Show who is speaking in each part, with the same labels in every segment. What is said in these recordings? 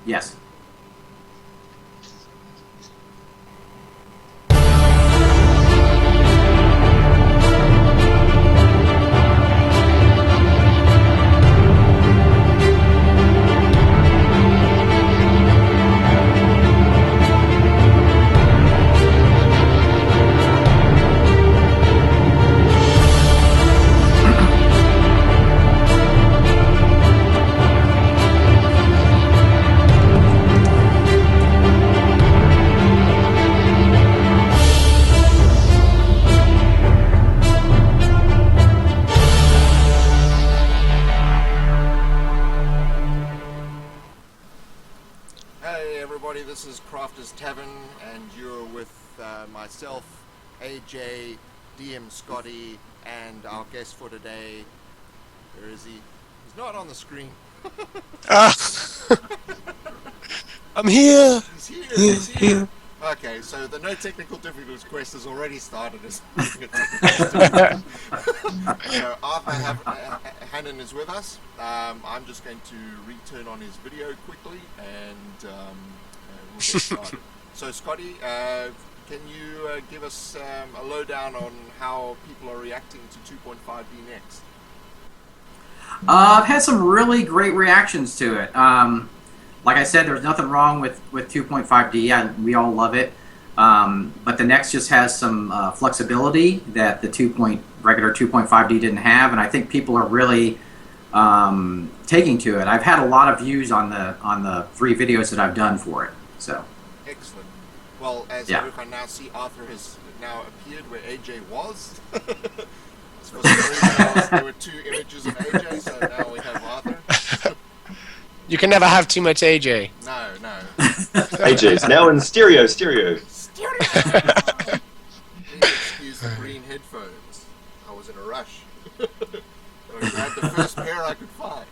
Speaker 1: Yes.
Speaker 2: Hey everybody, this is Crafter's Tavern, and you're with myself, AJ, DM Scotty, and our guest for today. Where is he? He's not on the screen.
Speaker 3: Ah, I'm here.
Speaker 2: He's here. He's here. Okay, so the no technical difficulties quest has already started. As so Arthur Hannon is with us. I'm just going to return on his video quickly, and we'll get started. So Scotty, can you give us a lowdown on how people are reacting to 2.5D next?
Speaker 1: I've had some really great reactions to it. Like I said, there's nothing wrong with 2.5D. We all love it. But the Next just has some flexibility that the regular 2.5D didn't have, and I think people are really taking to it. I've had a lot of views on the 3 videos that I've done for it. So
Speaker 2: excellent. Well, as everyone now see, Arthur has now appeared where AJ was. For some reason else, there were 2 images of AJ, so now we have Arthur.
Speaker 3: You can never have too much AJ.
Speaker 2: No.
Speaker 4: AJ's now in stereo.
Speaker 2: Please excuse the green headphones. I was in a rush. I had the first pair I could find.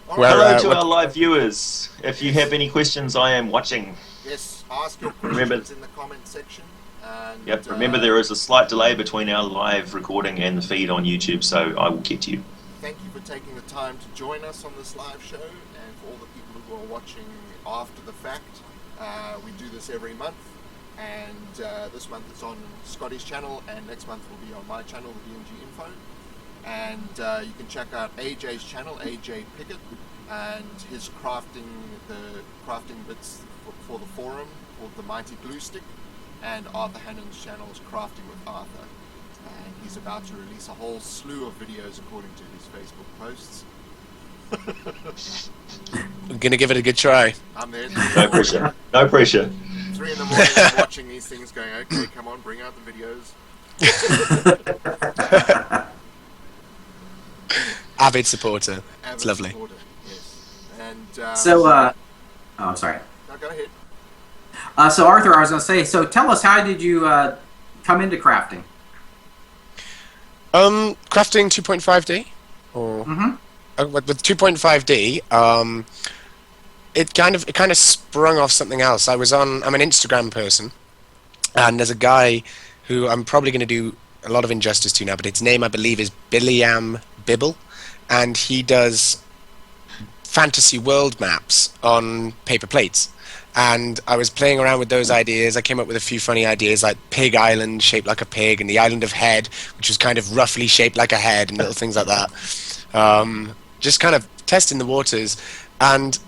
Speaker 3: Well,
Speaker 4: Hello to our live viewers. If you have any questions, I am watching.
Speaker 2: Yes, ask your questions in the comment section. And,
Speaker 4: Yep, remember there is a slight delay between our live recording and the feed on YouTube, so I will get to you.
Speaker 2: Thank you for taking the time to join us on this live show, and for all the people who are watching after the fact. We do this every month, and this month it's on Scotty's channel, and next month will be on my channel, the DMG Info. And you can check out AJ's channel, AJ Pickett, and his crafting bits for the forum called the Mighty Glue Stick. And Arthur Hannon's channel is Crafting with Arthur, and he's about to release a whole slew of videos according to his Facebook posts.
Speaker 3: I'm gonna give it a good try.
Speaker 2: I'm there.
Speaker 4: No pressure. No pressure.
Speaker 2: 3 in the morning, I'm watching these things, going, okay, come on, bring out the videos.
Speaker 3: Avid supporter. It's lovely.
Speaker 2: Supporter, yes. And
Speaker 1: oh, I'm sorry.
Speaker 2: no, go ahead.
Speaker 1: So Arthur, I was going to say, so tell us, how did you come into crafting?
Speaker 3: Crafting 2.5D? Or with 2.5D, it kind of sprung off something else. I'm an Instagram person, and there's a guy who I'm probably going to do a lot of injustice to now, but his name I believe is Billiam Bibble, and he does fantasy world maps on paper plates. And I was playing around with those ideas. I came up with a few funny ideas, like Pig Island, shaped like a pig, and the Island of Head, which was kind of roughly shaped like a head, and little things like that. Just kind of testing the waters. And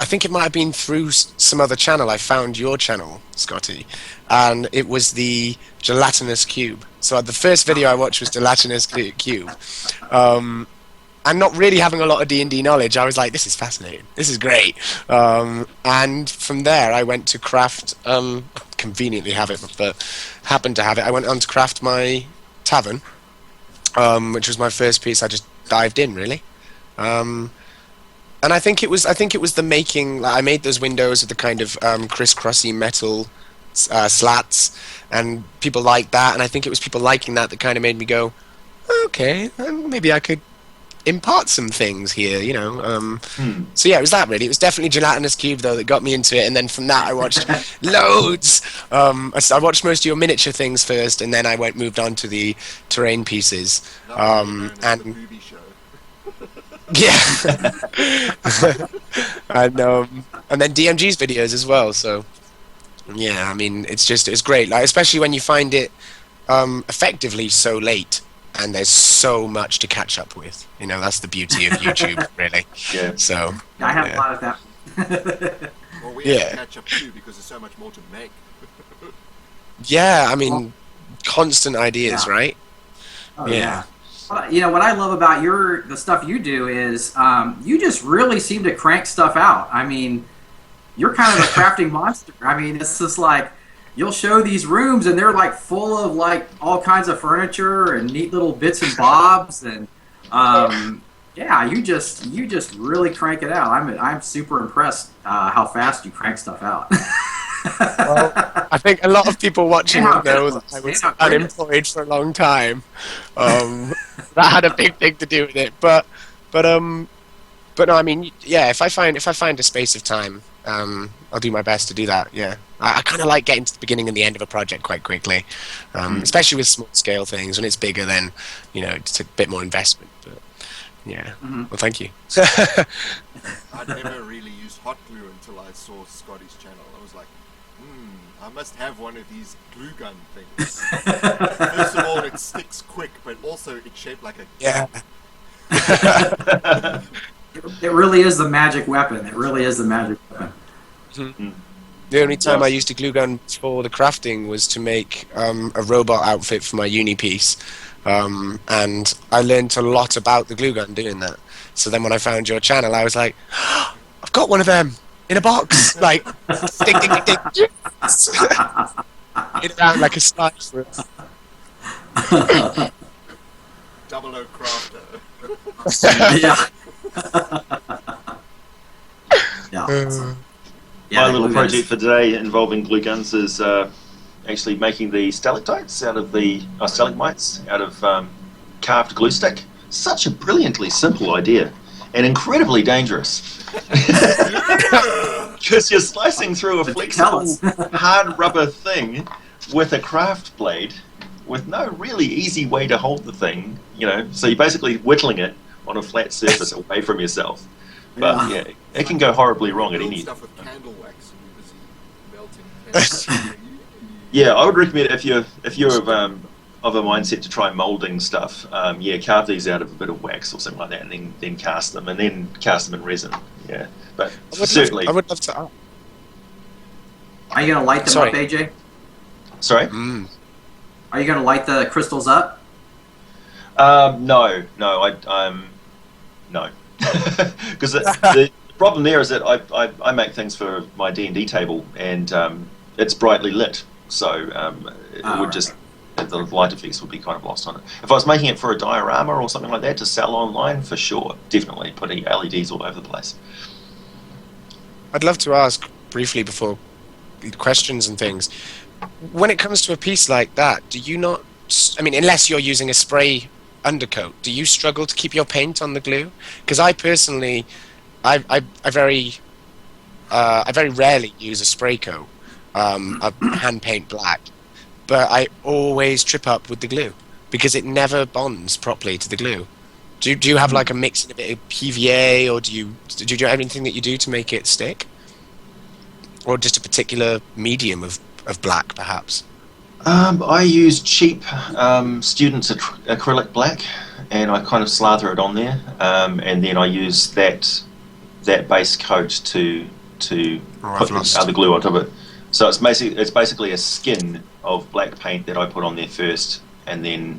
Speaker 3: I think it might have been through some other channel. I found your channel, Scotty, and it was the gelatinous cube. So the first video I watched was gelatinous cube. And not really having a lot of D&D knowledge, I was like, this is fascinating. This is great. And from there, I went to craft, conveniently have it, but happened to have it. I went on to craft my Tavern, which was my first piece. I just dived in, really. And I think it was the making. Like, I made those windows with the kind of crisscrossy metal slats, and people liked that. And I think it was people liking that kind of made me go, okay, maybe I could impart some things here, you know. So yeah, it was that really. It was definitely Gelatinous Cube though that got me into it, and then from that I watched loads. I watched most of your miniature things first, and then I moved on to the terrain pieces.
Speaker 2: And the booby show.
Speaker 3: Yeah. And then DMG's videos as well. So yeah, I mean, it's great. Like especially when you find it effectively so late, and there's so much to catch up with. You know, that's the beauty of YouTube, really.
Speaker 4: Yeah.
Speaker 3: So
Speaker 1: I have a
Speaker 3: yeah.
Speaker 1: lot of that.
Speaker 2: Well, we
Speaker 3: Yeah.
Speaker 2: have to catch up too because there's so much more to make.
Speaker 3: Yeah, I mean, constant ideas,
Speaker 1: Yeah.
Speaker 3: right?
Speaker 1: Oh
Speaker 3: Yeah.
Speaker 1: yeah. You know what I love about the stuff you do is you just really seem to crank stuff out. I mean, you're kind of a crafting monster. I mean, it's just like you'll show these rooms and they're like full of like all kinds of furniture and neat little bits and bobs and yeah, you just really crank it out. I'm super impressed how fast you crank stuff out.
Speaker 3: Well, I think a lot of people watching
Speaker 1: Yeah,
Speaker 3: will know that I was unemployed for a long time. That had a big thing to do with it. But no, I mean, yeah. If I find a space of time, I'll do my best to do that. Yeah, I kind of like getting to the beginning and the end of a project quite quickly, especially with small scale things. When it's bigger, then it's a bit more investment. But yeah, well, thank you.
Speaker 2: I'd never really used hot glue until I saw Scotty's channel. I was like, I must have one of these glue gun things. First of all, it sticks quick, but also it's shaped like a
Speaker 3: Yeah.
Speaker 1: It really is the magic weapon. It really is the magic weapon.
Speaker 3: The only time I used a glue gun for the crafting was to make a robot outfit for my uni piece, and I learned a lot about the glue gun doing that. So then when I found your channel, I was like, I've got one of them in a box, like ding ding ding ding, yes! It around like a sniper.
Speaker 2: double O crafter.
Speaker 1: Yeah. Yeah.
Speaker 4: My little project for today involving glue guns is actually making the stalactites out of stalagmites out of carved glue stick. Such a brilliantly simple idea, and incredibly dangerous. Because you're slicing through a flexible, hard rubber thing with a craft blade, with no really easy way to hold the thing. So you're basically whittling it on a flat surface away from yourself. But yeah, it can go horribly wrong at any.
Speaker 2: Stuff with candle wax and you're busy melting.
Speaker 4: Yeah, I would recommend if you're of a mindset to try molding stuff, carve these out of a bit of wax or something like that, and then cast them, in resin. Yeah, but certainly.
Speaker 3: I would love to.
Speaker 1: Are you gonna light them up, AJ?
Speaker 4: Sorry.
Speaker 1: Are you gonna light the crystals up?
Speaker 4: No, no. Because the problem there is that I make things for my D&D table, and it's brightly lit, so it would just the light effects would be kind of lost on it. If I was making it for a diorama or something like that to sell online, for sure, definitely putting LEDs all over the place.
Speaker 3: I'd love to ask briefly before questions and things. When it comes to a piece like that, do you not? I mean, unless you're using a spray undercoat, do you struggle to keep your paint on the glue? Because I personally, I very rarely use a spray coat, a hand paint black, but I always trip up with the glue because it never bonds properly to the glue. Do you have like a mix in a bit of PVA, or do you have anything that you do to make it stick, or just a particular medium of black perhaps?
Speaker 4: I use cheap student's acrylic black, and I kind of slather it on there, and then I use that base coat to put the other glue on top of it. So it's basically a skin of black paint that I put on there first, and then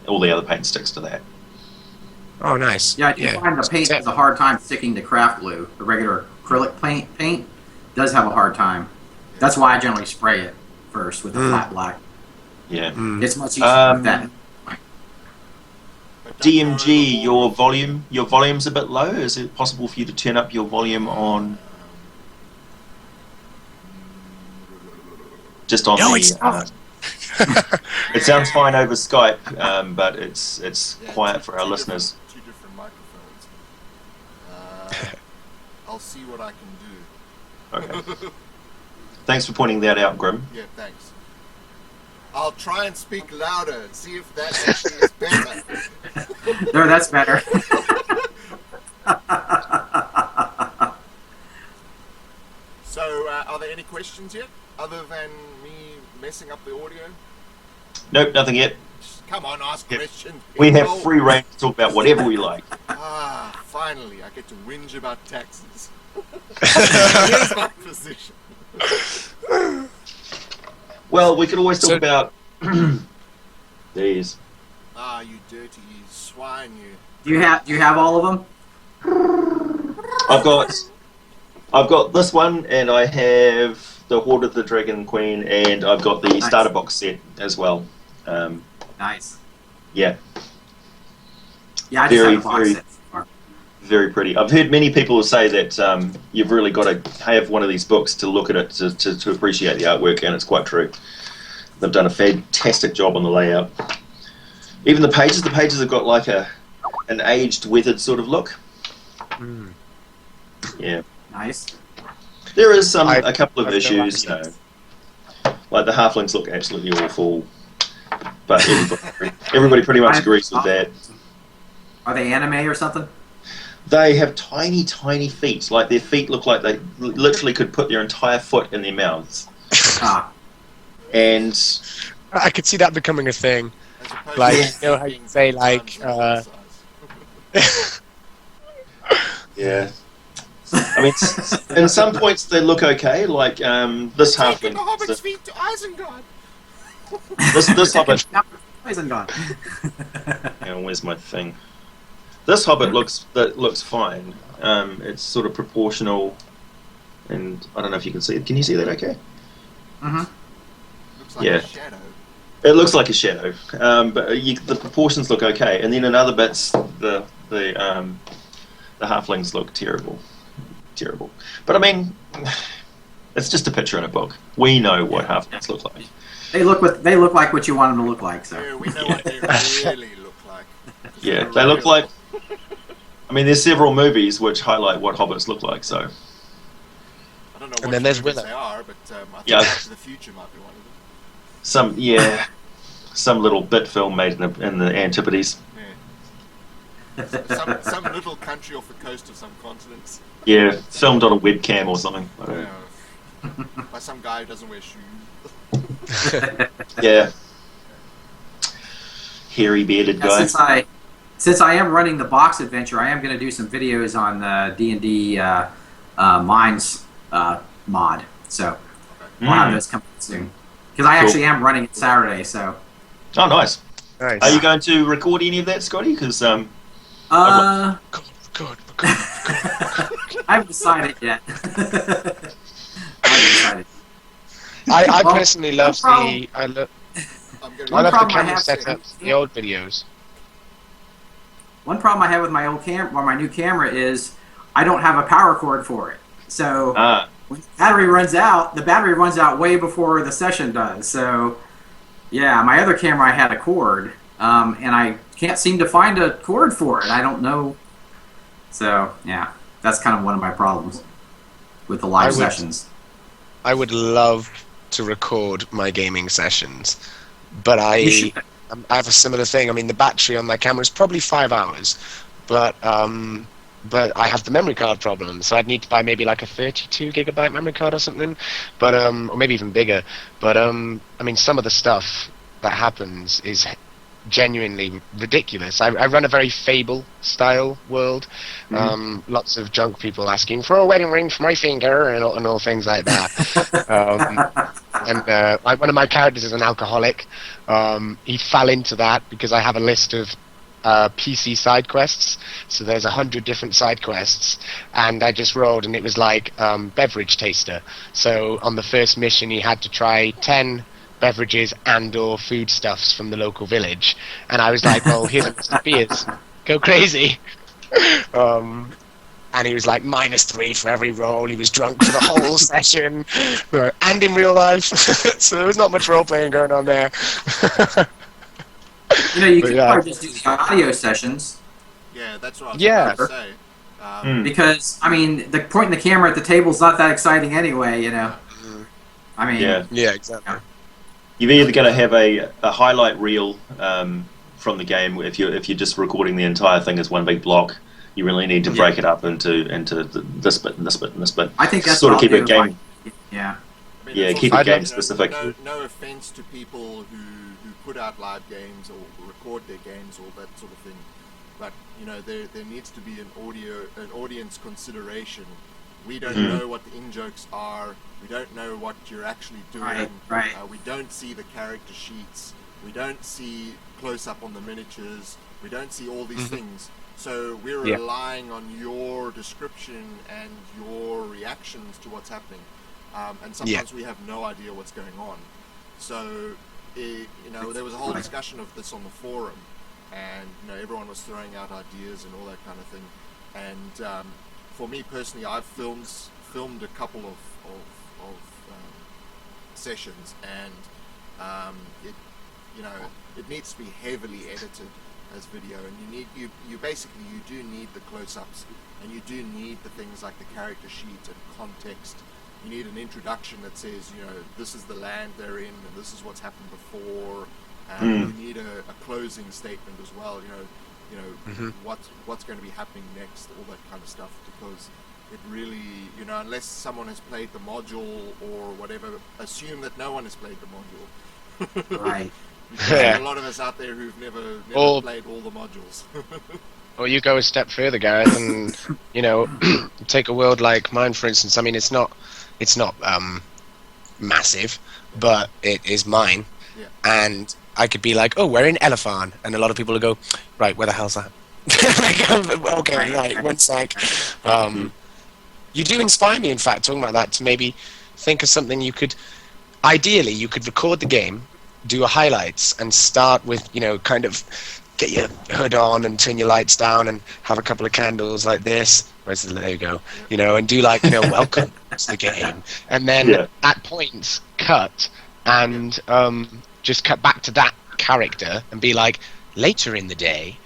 Speaker 4: all the other paint sticks to that.
Speaker 3: Oh, nice.
Speaker 1: Yeah, I do find the paint has a hard time sticking to craft glue. The regular acrylic paint does have a hard time. That's why I generally spray it first with the flat black.
Speaker 4: Yeah.
Speaker 1: It's much easier with that.
Speaker 4: DMG, your volume's a bit low. Is it possible for you to turn up your volume on? Just on
Speaker 3: it's not.
Speaker 4: It sounds fine over Skype, but it's quiet for our listeners.
Speaker 2: Two different microphones. I'll see what I can do.
Speaker 4: Okay. Thanks for pointing that out, Grim.
Speaker 2: Yeah, thanks. I'll try and speak louder and see if that actually is better.
Speaker 1: There, that's better.
Speaker 2: questions yet, other than me messing up the audio?
Speaker 4: Nope, nothing yet.
Speaker 2: Come on, ask questions.
Speaker 4: We have
Speaker 2: people.
Speaker 4: free reign to talk about whatever we like.
Speaker 2: Ah, finally, I get to whinge about taxes. Here's my position.
Speaker 4: Well, we could always talk about these.
Speaker 2: Ah, you dirty swine, you.
Speaker 1: Do you have all of them?
Speaker 4: I've got this one, and I have the Horde of the Dragon Queen, and I've got the starter box set as well.
Speaker 1: Nice.
Speaker 4: Yeah,
Speaker 1: Yeah, I just
Speaker 4: Very,
Speaker 1: have a box
Speaker 4: very-
Speaker 1: set so far.
Speaker 4: very pretty. I've heard many people say that you've really got to have one of these books to look at it to appreciate the artwork, and it's quite true. They've done a fantastic job on the layout. Even the pages have got like an aged, weathered sort of look. Yeah.
Speaker 1: Nice.
Speaker 4: There is a couple of
Speaker 3: I've no
Speaker 4: issues, you know. Like the halflings look absolutely awful, but everybody pretty much agrees with that.
Speaker 1: Are they anime or something?
Speaker 4: They have tiny, tiny feet. Like their feet look like they literally could put their entire foot in their mouths.
Speaker 1: Ah,
Speaker 4: And
Speaker 3: I could see that becoming a thing.
Speaker 2: As opposed
Speaker 3: Like,
Speaker 2: to
Speaker 3: you know how you say, like,
Speaker 4: yeah, I mean, in some points they look okay. Like this
Speaker 2: Taking
Speaker 4: halfling,
Speaker 2: the hobbit's feet to Isengard.
Speaker 4: this hobbit.
Speaker 1: poison gone.
Speaker 4: Hang on, where's my thing? This hobbit looks fine. It's sort of proportional, and I don't know if you can see it. Can you see that? Okay.
Speaker 2: Looks like
Speaker 4: Yeah.
Speaker 2: a shadow.
Speaker 4: It looks like a shadow, but the proportions look okay. And then in other bits, the halflings look terrible. But I mean, it's just a picture in a book. We know what halflings look like.
Speaker 1: They look like what you want them to look like. So.
Speaker 2: Yeah, we know what they really look like.
Speaker 4: Yeah,
Speaker 2: They're
Speaker 4: they look
Speaker 2: real.
Speaker 4: like. I mean, there's several movies which highlight what hobbits look like. So
Speaker 2: I don't know
Speaker 3: And
Speaker 2: what
Speaker 3: then there's
Speaker 2: movies
Speaker 3: Willow.
Speaker 2: they are, but I think
Speaker 4: Yeah.
Speaker 2: Back to the Future might be one of them.
Speaker 4: some little bit film made in the Antipodes.
Speaker 2: Yeah. some little country off the coast of some continent.
Speaker 4: Yeah, filmed on a webcam or something. I don't know.
Speaker 2: By some guy who doesn't wear shoes.
Speaker 4: Yeah, hairy bearded
Speaker 1: Yeah,
Speaker 4: guy.
Speaker 1: since I am running the box adventure, I am going to do some videos on the D&D Mines mod. So we'll have those coming soon. Because I actually am running it Saturday. So
Speaker 4: Oh, nice.
Speaker 3: Nice.
Speaker 4: Are you going to record any of that, Scotty? Because
Speaker 3: Good.
Speaker 1: I haven't decided yet. I haven't decided.
Speaker 3: I
Speaker 1: Well,
Speaker 3: personally love
Speaker 1: problem-
Speaker 3: I love
Speaker 2: I'm gonna
Speaker 3: I love the
Speaker 1: problem I
Speaker 3: camera
Speaker 1: have-
Speaker 3: setup in the old videos.
Speaker 1: One problem I have with my old my new camera is I don't have a power cord for it. So when the battery runs out, the battery runs out way before the session does. So yeah, my other camera I had a cord, and I can't seem to find a cord for it. I don't know. So yeah, that's kind of one of my problems with the live sessions.
Speaker 3: I would love to record my gaming sessions, but
Speaker 1: You should.
Speaker 3: I have a similar thing. I mean, the battery on my camera is probably 5 hours, but I have the memory card problem, so I'd need to buy maybe like a 32 gigabyte memory card or something, but or maybe even bigger. But I mean, some of the stuff that happens is genuinely ridiculous. I run a very Fable-style world. Lots of drunk people asking for a wedding ring for my finger and all things like that. One of my characters is an alcoholic. He fell into that because I have a list of PC side quests. So there's 100 different side quests, and I just rolled, and it was like beverage taster. So on the first mission, he had to try 10 beverages and or foodstuffs from the local village, and I was like, well, here's a list of beers, go crazy. And he was like -3 for every roll. He was drunk for the whole session, and in real life. So there was not much role playing going on there.
Speaker 1: You know, you
Speaker 3: But
Speaker 1: could
Speaker 3: yeah.
Speaker 1: probably just do the audio sessions
Speaker 2: Yeah, that's what I was
Speaker 3: Yeah.
Speaker 2: about to say.
Speaker 1: because I mean, the pointing the camera at the table is not that exciting anyway. You know, I mean,
Speaker 4: Yeah.
Speaker 3: Yeah, exactly.
Speaker 4: You're either going to have a highlight reel from the game. If you're just recording the entire thing as one big block, you really need to break it up into this bit and this bit and this bit.
Speaker 1: I think that's
Speaker 4: sort of
Speaker 1: what
Speaker 4: keep
Speaker 1: I'll
Speaker 4: it
Speaker 1: do.
Speaker 4: game.
Speaker 1: Yeah.
Speaker 2: I mean,
Speaker 4: Yeah,
Speaker 2: it's
Speaker 4: keep
Speaker 2: also,
Speaker 4: it game
Speaker 2: you know,
Speaker 4: specific.
Speaker 2: no offense to people who put out live games or record their games or that sort of thing, but you know there needs to be an audience consideration. We don't know what the in jokes are. We don't know what you're actually doing.
Speaker 1: Right.
Speaker 2: We don't see the character sheets. We don't see close up on the miniatures. We don't see all these things. So we're relying on your description and your reactions to what's happening. And sometimes we have no idea what's going on. So, you know, there was a whole discussion of this on the forum, and you know, everyone was throwing out ideas and all that kind of thing. And for me personally, I've filmed a couple of sessions, and it needs to be heavily edited as video, and you basically do need the close-ups, and you do need the things like the character sheet and context. You need an introduction that says, you know, this is the land they're in, and this is what's happened before. And you need a closing statement as well. You know, what's going to be happening next, all that kind of stuff. Because it really, you know, unless someone has played the module or whatever, assume that no one has played the module.
Speaker 1: Right.
Speaker 2: Because there are a lot of us out there who've never played all the modules.
Speaker 3: Or you go a step further, Gareth, and you know, take a world like mine, for instance. I mean, it's not massive, but it is mine, and I could be like, oh, we're in Elephant, and a lot of people will go, right, where the hell's that? Like, okay, right, one sec. You do inspire me, in fact, talking about that, to maybe think of something ideally, you could record the game, do a highlights, and start with, you know, kind of get your hood on and turn your lights down and have a couple of candles like this. Where's the logo? You know, and do like, you know, welcome to the game. And then at points, cut and just cut back to that character and be like, later in the day,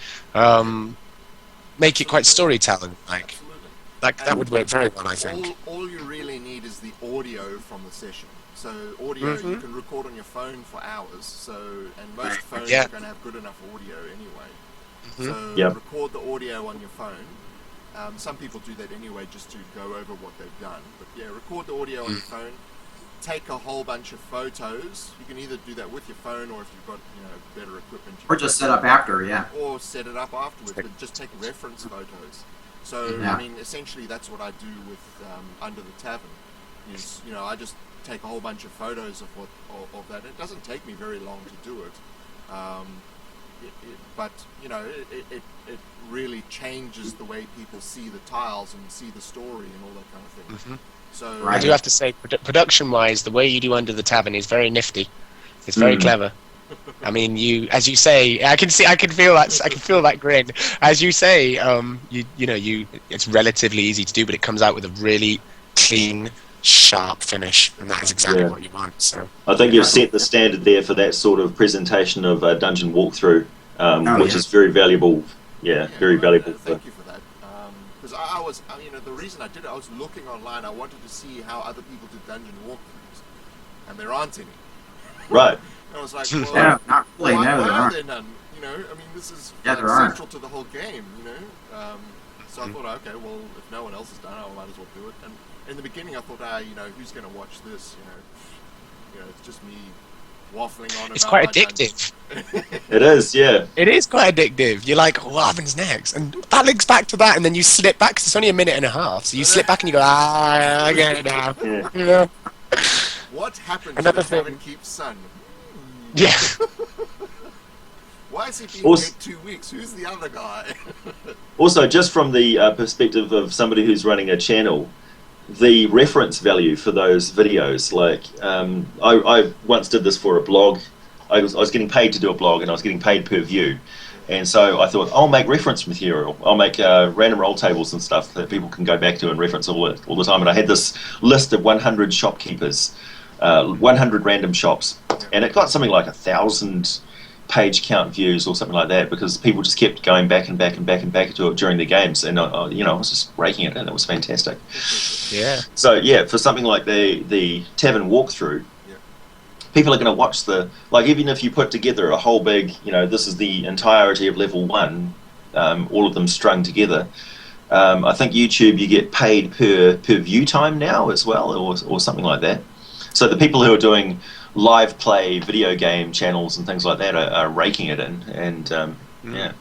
Speaker 3: make it quite storytelling. That would work very well, I think.
Speaker 2: All you really need is the audio from the session. So audio you can record on your phone for hours. And most phones are going to have good enough audio anyway. So record the audio on your phone. Some people do that anyway, just to go over what they've done. But yeah, record the audio on your phone. Take a whole bunch of photos. You can either do that with your phone, or if you've got, you know, better equipment,
Speaker 1: Or just set up after,
Speaker 2: or set it up afterwards. But just take reference photos. So I mean, essentially, that's what I do with Under the Tavern. Is, you know, I just take a whole bunch of photos of that. It doesn't take me very long to do it, but you know, it really changes the way people see the tiles and see the story and all that kind of thing. So
Speaker 3: I do have to say, production-wise, the way you do Under the Tavern is very nifty. It's very clever. I mean, as you say, I can feel that grin. As you say, it's relatively easy to do, but it comes out with a really clean, sharp finish, and that is exactly what you want. So
Speaker 4: I think you've set the standard there for that sort of presentation of a dungeon walkthrough, which is very valuable. Very valuable.
Speaker 2: Thank you for that. Because I was, you know, the reason I did it, I was looking online. I wanted to see how other people did dungeon walkthroughs, and there aren't any.
Speaker 4: Right.
Speaker 2: I was like, well,
Speaker 1: not really.
Speaker 2: Why
Speaker 1: there
Speaker 2: are
Speaker 1: aren't.
Speaker 2: there none? You know, I mean, this is
Speaker 1: aren't.
Speaker 2: central to the whole game. You know, so I thought, okay, well, if no one else has done it, I might as well do it. And in the beginning, I thought, you know, who's going to watch this? You know, it's just me waffling on.
Speaker 3: It's
Speaker 2: about
Speaker 3: quite
Speaker 2: my
Speaker 3: addictive.
Speaker 4: It is, yeah.
Speaker 3: It is quite addictive. You're like, what happens next? And that links back to that, and then you slip back, because it's only a minute and a half. So you slip back and you go, I get it now.
Speaker 4: Yeah.
Speaker 3: You know?
Speaker 2: What happens
Speaker 3: Another
Speaker 2: when
Speaker 3: thing.
Speaker 2: Tavern keeps Sun?
Speaker 3: Yeah.
Speaker 2: Why is he being
Speaker 4: Also-
Speaker 2: dead 2 weeks? Who's the other guy?
Speaker 4: Also, just from the perspective of somebody who's running a channel, the reference value for those videos, like I once did this for a blog. I was getting paid to do a blog, and I was getting paid per view, and so I thought, I'll make reference material. I'll make random roll tables and stuff that people can go back to and reference all the time. And I had this list of 100 shopkeepers, 100 random shops, and it got something like 1,000 page count views or something like that, because people just kept going back and back and back and back to it during the games, and I was just raking it, and it was fantastic.
Speaker 3: Yeah.
Speaker 4: So yeah, for something like the Tavern walkthrough, people are going to watch even if you put together a whole big, this is the entirety of level 1, all of them strung together. I think YouTube, you get paid per view time now as well, or something like that. So the people who are doing live play video game channels and things like that are raking it in, and yeah,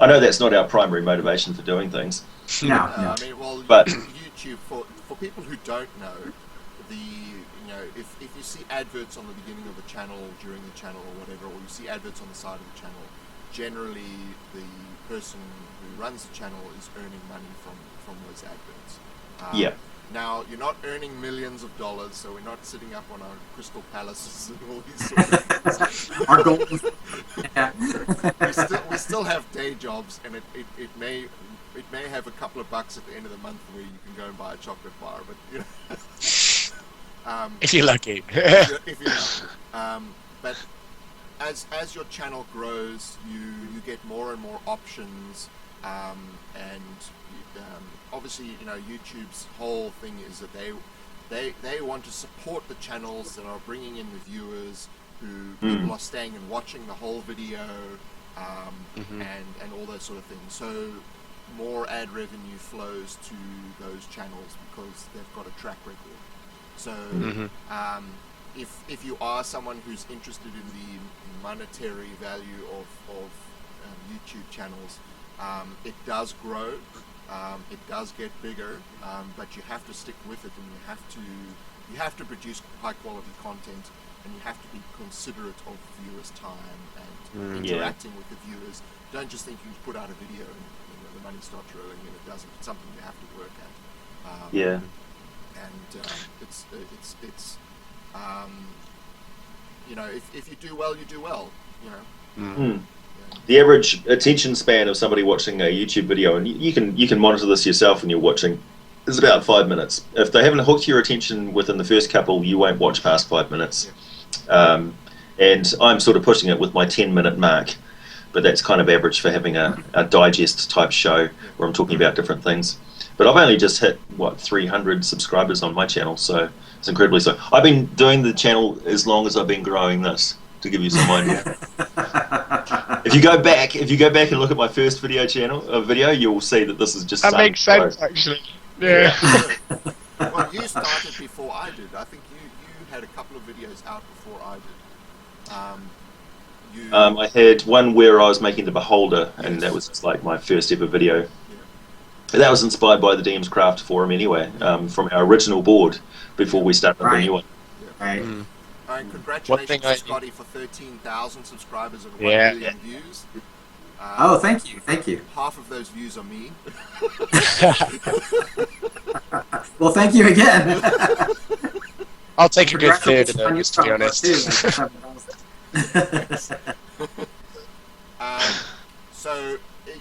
Speaker 4: I know that's not our primary motivation for doing things.
Speaker 1: No,
Speaker 2: I mean, well,
Speaker 4: But
Speaker 2: YouTube for people who don't know, if you see adverts on the beginning of a channel, during the channel, or whatever, or you see adverts on the side of the channel, generally the person who runs the channel is earning money from those adverts.
Speaker 4: yeah.
Speaker 2: Now, you're not earning millions of dollars, so we're not sitting up on our crystal palaces and all these sort of things.
Speaker 1: our goal is, yeah.
Speaker 2: we still have day jobs, and it may have a couple of bucks at the end of the month where you can go and buy a chocolate bar, but you know,
Speaker 3: If you're lucky.
Speaker 2: if you're lucky. But as your channel grows, you get more and more options, and obviously, you know, YouTube's whole thing is that they want to support the channels that are bringing in the viewers, who people are staying and watching the whole video, and all those sort of things. So more ad revenue flows to those channels because they've got a track record. So if you are someone who's interested in the monetary value of YouTube channels, it does grow. It does get bigger, but you have to stick with it, and you have to produce high quality content, and you have to be considerate of viewers' time and interacting with the viewers. Don't just think you can put out a video and the money starts rolling in. It doesn't. It's something you have to work at. And it's you know, if you do well, you do well. You know.
Speaker 4: The average attention span of somebody watching a YouTube video, and you can monitor this yourself when you're watching, is about 5 minutes. If they haven't hooked your attention within the first couple, you won't watch past 5 minutes. And I'm sort of pushing it with my 10-minute mark, but that's kind of average for having a digest type show where I'm talking about different things. But I've only just hit 300 subscribers on my channel, so it's incredibly slow. I've been doing the channel as long as I've been growing this, to give you some idea. If you go back and look at my first video, you'll see that this is just
Speaker 3: That makes sense, actually. Yeah.
Speaker 2: Well, you started before I did. I think you had a couple of videos out before I did.
Speaker 4: I had one where I was making the Beholder, and that was like my first ever video.
Speaker 2: Yeah.
Speaker 4: That was inspired by the DM's Craft forum anyway, from our original board before we started the new one.
Speaker 1: Right.
Speaker 2: And congratulations to Scotty for 13,000 subscribers and 1 million views.
Speaker 1: Oh, thank you.
Speaker 2: Half of those views are me.
Speaker 1: Well, thank you again.
Speaker 3: I'll take a good third of those, to be honest.
Speaker 2: So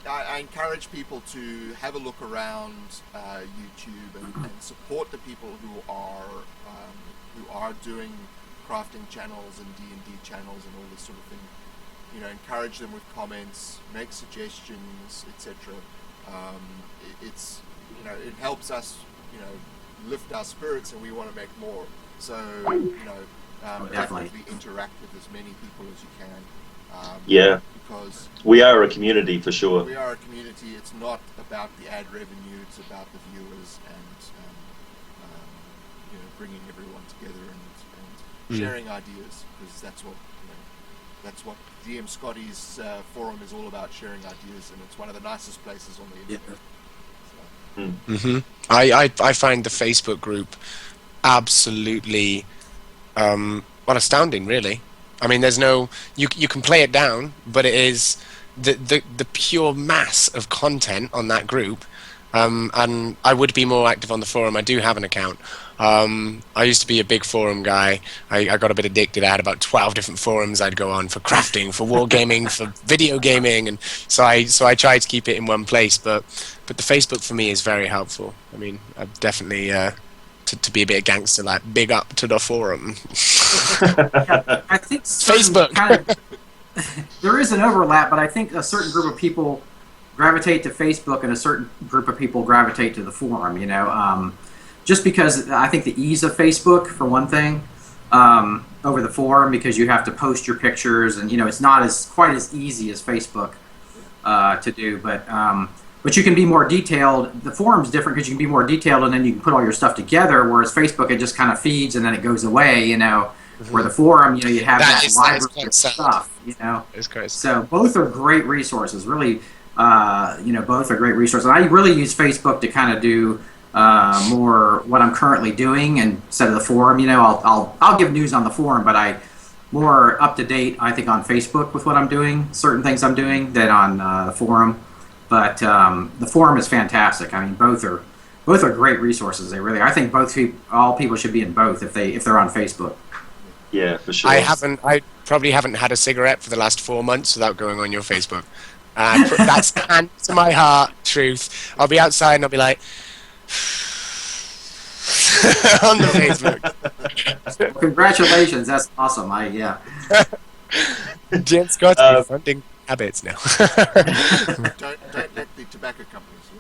Speaker 2: I encourage people to have a look around YouTube and support the people who are doing crafting channels and D&D channels and all this sort of thing. You know, encourage them with comments, make suggestions, etc. It's, you know, it helps us, you know, lift our spirits, and we want to make more. So, you know, definitely interact with as many people as you can. Because
Speaker 4: we are a community for sure.
Speaker 2: We are a community. It's not about the ad revenue. It's about the viewers and you know, bringing everyone together and sharing ideas, because that's what DM Scotty's forum is all about, sharing ideas, and it's one of the nicest places on the internet. So.
Speaker 3: I find the Facebook group absolutely astounding, really. I mean, there's no you can play it down, but it is the pure mass of content on that group. And I would be more active on the forum. I do have an account. I used to be a big forum guy. I got a bit addicted. I had about 12 different forums I'd go on for crafting, for wargaming, for video gaming, and so I try to keep it in one place. But the Facebook for me is very helpful. I mean, I've definitely to be a bit of gangster, like, big up to the forum.
Speaker 1: I think
Speaker 3: Facebook.
Speaker 1: There is an overlap, but I think a certain group of people gravitate to Facebook and a certain group of people gravitate to the forum, you know, just because I think the ease of Facebook, for one thing, over the forum, because you have to post your pictures, and, you know, it's not quite as easy as Facebook to do, but but you can be more detailed. The forum's different because you can be more detailed, and then you can put all your stuff together. Whereas Facebook, it just kind of feeds and then it goes away. Where the forum, you have that library of stuff.
Speaker 3: It's crazy.
Speaker 1: So both are great resources. Really, both are great resources. I really use Facebook to kind of do more what I'm currently doing instead of the forum. I'll give news on the forum, but I more up to date, I think, on Facebook with what I'm doing, certain things I'm doing, than on the forum. But the forum is fantastic. I mean, both are great resources. They really, I think all people should be in both if they're on Facebook.
Speaker 4: Yeah, for sure.
Speaker 3: I probably haven't had a cigarette for the last 4 months without going on your Facebook. That's hand to my heart, truth. I'll be outside and I'll be like on the Facebook.
Speaker 1: Congratulations, that's awesome.
Speaker 3: Jim Scott's funding habits now.
Speaker 2: Don't let the tobacco companies.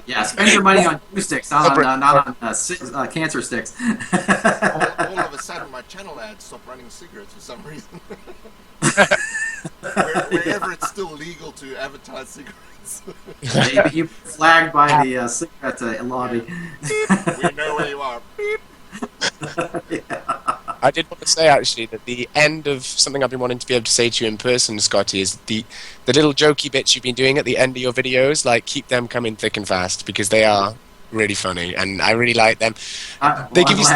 Speaker 1: Yeah, spend your money on glue sticks, not on cancer sticks.
Speaker 2: All of a sudden, my channel ads stop running cigarettes for some reason. Wherever it's still legal to advertise cigarettes.
Speaker 1: Maybe you flagged by the cigarette lobby.
Speaker 2: We know where you are. Beep.
Speaker 1: Yeah.
Speaker 3: I did want to say, actually, that the end of something I've been wanting to be able to say to you in person, Scotty, is the little jokey bits you've been doing at the end of your videos. Like, keep them coming thick and fast, because they are really funny, and I really like them. They give you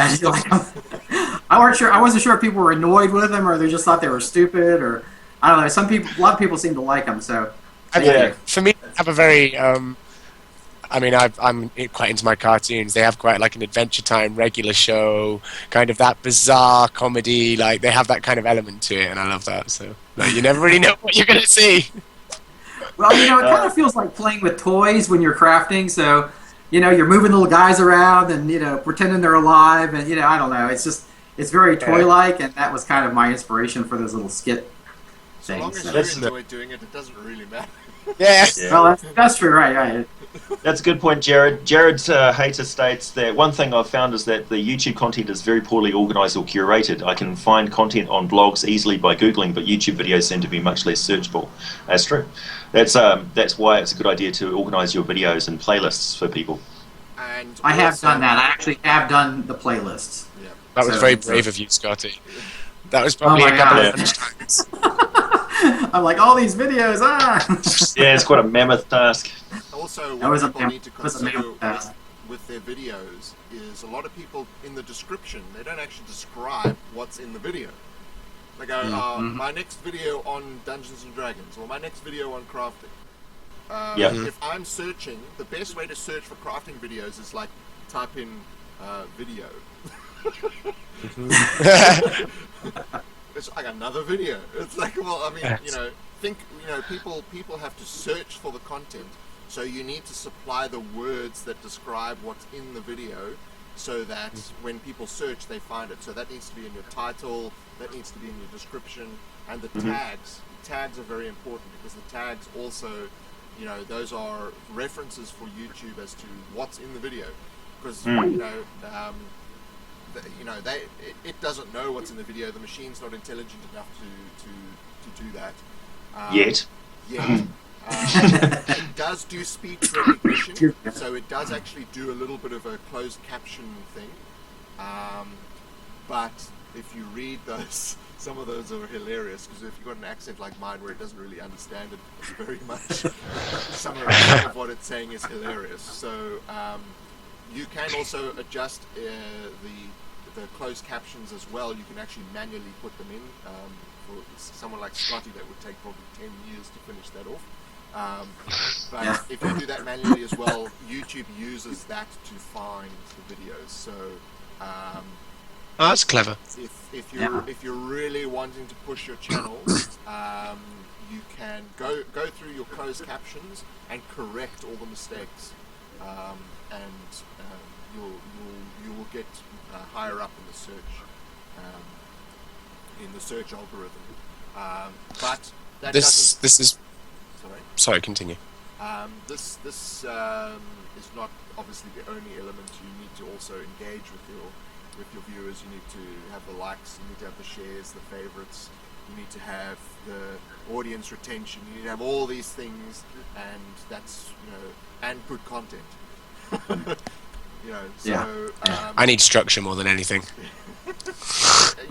Speaker 1: I wasn't sure if people were annoyed with them, or they just thought they were stupid, or I don't know. A lot of people seem to like them. So,
Speaker 3: for me, I have a very I'm quite into my cartoons. They have quite like an Adventure Time regular show, kind of that bizarre comedy. Like, they have that kind of element to it, and I love that. So, you never really know what you're going to see.
Speaker 1: Well, it kind of feels like playing with toys when you're crafting. So, you're moving little guys around and, pretending they're alive. And, I don't know. It's very toy-like, and that was kind of my inspiration for those little skit things.
Speaker 2: As long as you enjoy doing it, it doesn't really matter.
Speaker 3: Yeah.
Speaker 1: Well, that's true, right.
Speaker 4: That's a good point, Jared. Jared's hater states that one thing I've found is that the YouTube content is very poorly organised or curated. I can find content on blogs easily by Googling, but YouTube videos seem to be much less searchable. That's true. That's why it's a good idea to organise your videos and playlists for people.
Speaker 2: And
Speaker 1: I have done that. I actually have done the playlists.
Speaker 2: Yeah.
Speaker 3: That was very brave of you, Scotty. That was probably a couple of times.
Speaker 1: I'm like, all these videos,
Speaker 4: Yeah, it's quite a mammoth task.
Speaker 2: Also, what people need to consider with their videos is a lot of people in the description, they don't actually describe what's in the video. They go, my next video on Dungeons and Dragons, or my next video on crafting. If I'm searching, the best way to search for crafting videos is like type in video. It's like another video. It's like, well, I mean, people have to search for the content. So you need to supply the words that describe what's in the video, so that when people search, they find it. So that needs to be in your title, that needs to be in your description, and the tags. Tags are very important, because the tags also, those are references for YouTube as to what's in the video. Because, it doesn't know what's in the video. The machine's not intelligent enough to do that. Yet. It does do speech recognition, so it does actually do a little bit of a closed caption thing. But if you read those, some of those are hilarious, because if you've got an accent like mine where it doesn't really understand it very much, some of what it's saying is hilarious. So you can also adjust the closed captions as well. You can actually manually put them in. For someone like Scotty, that would take probably 10 years to finish that off. But if you do that manually as well, YouTube uses that to find the videos. So
Speaker 3: that's clever.
Speaker 2: If you're really wanting to push your channel, you can go through your closed captions and correct all the mistakes, and you will get higher up in the search algorithm. But that
Speaker 3: this is. Sorry, continue.
Speaker 2: This is not obviously the only element. You need to also engage with your viewers. You need to have the likes, you need to have the shares, the favorites, you need to have the audience retention, you need to have all these things, and that's, and good content. So
Speaker 1: Yeah.
Speaker 3: I need structure more than anything.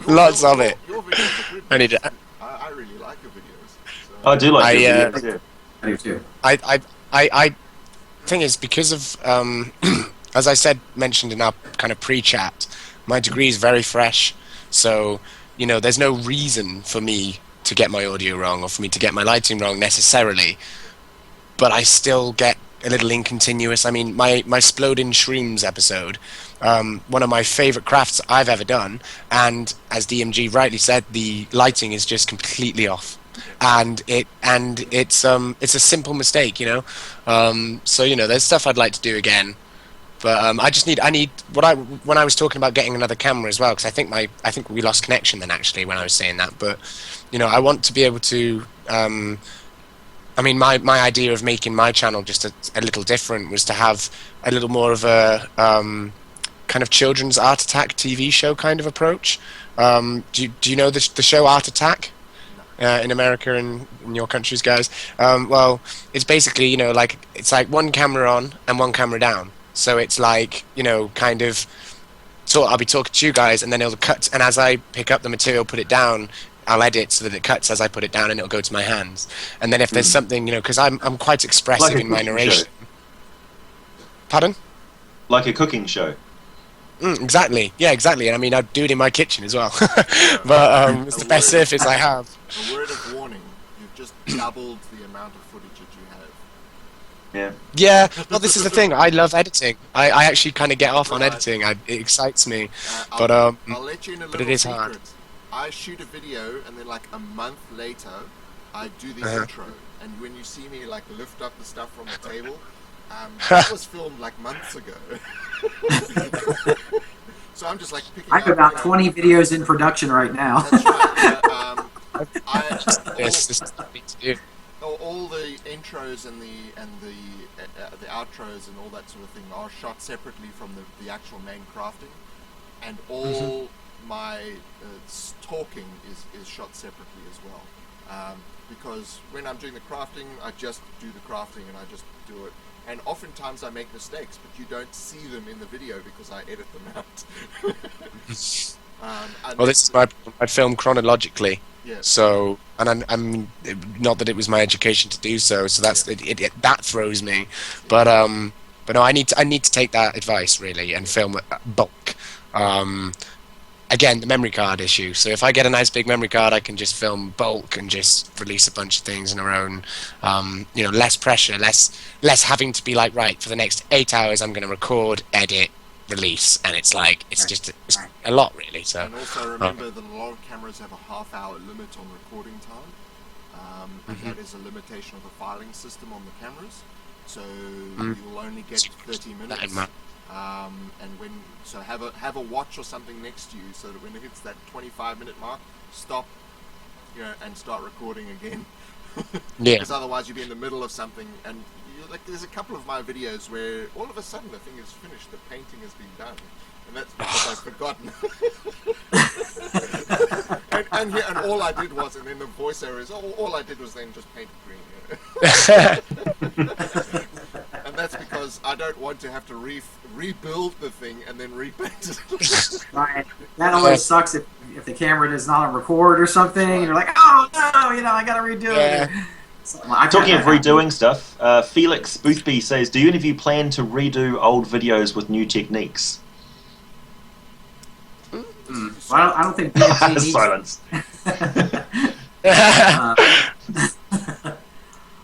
Speaker 2: Lots
Speaker 3: of it.
Speaker 2: Your videos are good.
Speaker 3: I need it.
Speaker 2: I really like your videos. So.
Speaker 4: I do like your
Speaker 3: I,
Speaker 4: videos. Yeah.
Speaker 1: I do too.
Speaker 3: I thing is, because of as I mentioned in our kind of pre-chat, my degree is very fresh, so there's no reason for me to get my audio wrong or for me to get my lighting wrong necessarily, but I still get a little incontinuous. I mean, my Splodin Shrooms episode, one of my favorite crafts I've ever done, and as DMG rightly said, the lighting is just completely off. And it's a simple mistake, so there's stuff I'd like to do again, but I need when I was talking about getting another camera as well, because I think we lost connection then actually when I was saying that, but I want to be able to I mean, my idea of making my channel just a little different was to have a little more of a kind of children's Art Attack TV show kind of approach. Do you know the show Art Attack? In America and in your countries, guys. Well, it's basically, it's like one camera on and one camera down. So it's like, kind of, so I'll be talking to you guys and then it'll cut, and as I pick up the material, put it down, I'll edit so that it cuts as I put it down and it'll go to my hands. And then if there's something, because I'm quite expressive
Speaker 4: Like a
Speaker 3: in my
Speaker 4: cooking
Speaker 3: narration.
Speaker 4: show.
Speaker 3: Pardon?
Speaker 4: Like a cooking show.
Speaker 3: Exactly. Yeah, exactly. And I mean, I'd do it in my kitchen as well. But it's the best surface I have.
Speaker 2: A word of warning: you've just doubled the amount of footage that you have.
Speaker 4: Yeah.
Speaker 3: Yeah, well, this is the thing. I love editing. I actually kind of get off on editing. It excites me. But
Speaker 2: I'll let you in a little
Speaker 3: it is
Speaker 2: secret.
Speaker 3: hard.
Speaker 2: I shoot a video, and then like a month later, I do the intro. And when you see me like lift up the stuff from the table, that was filmed like months ago. So I'm just like picking
Speaker 1: I have about 20 videos in production right now.
Speaker 2: That's right.
Speaker 3: This is what I need to do.
Speaker 2: All the intros and the outros and all that sort of thing are shot separately from the actual main crafting, and all my talking is shot separately as well. Because when I'm doing the crafting, I just do the crafting and I just do it. And oftentimes I make mistakes, but you don't see them in the video because I edit them out.
Speaker 3: Well, this is I film chronologically.
Speaker 2: Yeah.
Speaker 3: So, and I'm not that it was my education to do so. So that's that throws me. But no, I need to take that advice really and film bulk. Again, the memory card issue. So if I get a nice big memory card, I can just film bulk and just release a bunch of things in our own. Less pressure, less having to be like, right, for the next 8 hours, I'm going to record, edit, release, and it's just it's a lot really. So.
Speaker 2: And also remember that a lot of cameras have a half-hour limit on recording time, and that is a limitation of the filing system on the cameras. So you'll only get 30 minutes. And have a watch or something next to you, so that when it hits that 25-minute mark, stop, and start recording again.
Speaker 3: Yeah.
Speaker 2: Because otherwise you'll be in the middle of something, and there's a couple of my videos where all of a sudden the thing is finished, the painting has been done, and that's because I've forgotten. and all I did was, and then the voiceover is all I did was then just paint it green. And that's because I don't want to have to rebuild the thing and then repaint it.
Speaker 1: Right. That always sucks if the camera does not on record or something, and you're like, oh no, I gotta redo it.
Speaker 4: Talking of redoing stuff, Felix Boothby says, do any of you plan to redo old videos with new techniques?
Speaker 1: Well, I don't think DMG needs...
Speaker 4: Silence.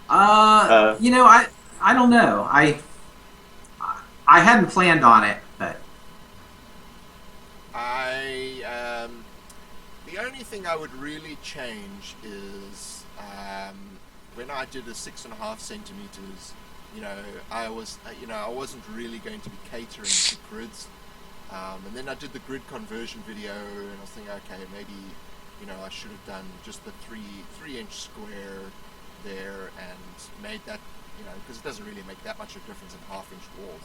Speaker 1: I don't know. I hadn't planned on it, but
Speaker 2: the only thing I would really change is when I did a 6.5 centimeters. I wasn't really going to be catering to grids, and then I did the grid conversion video, and I was thinking, okay, maybe I should have done just the 3-inch square there and made that. Because it doesn't really make that much of a difference in half-inch walls.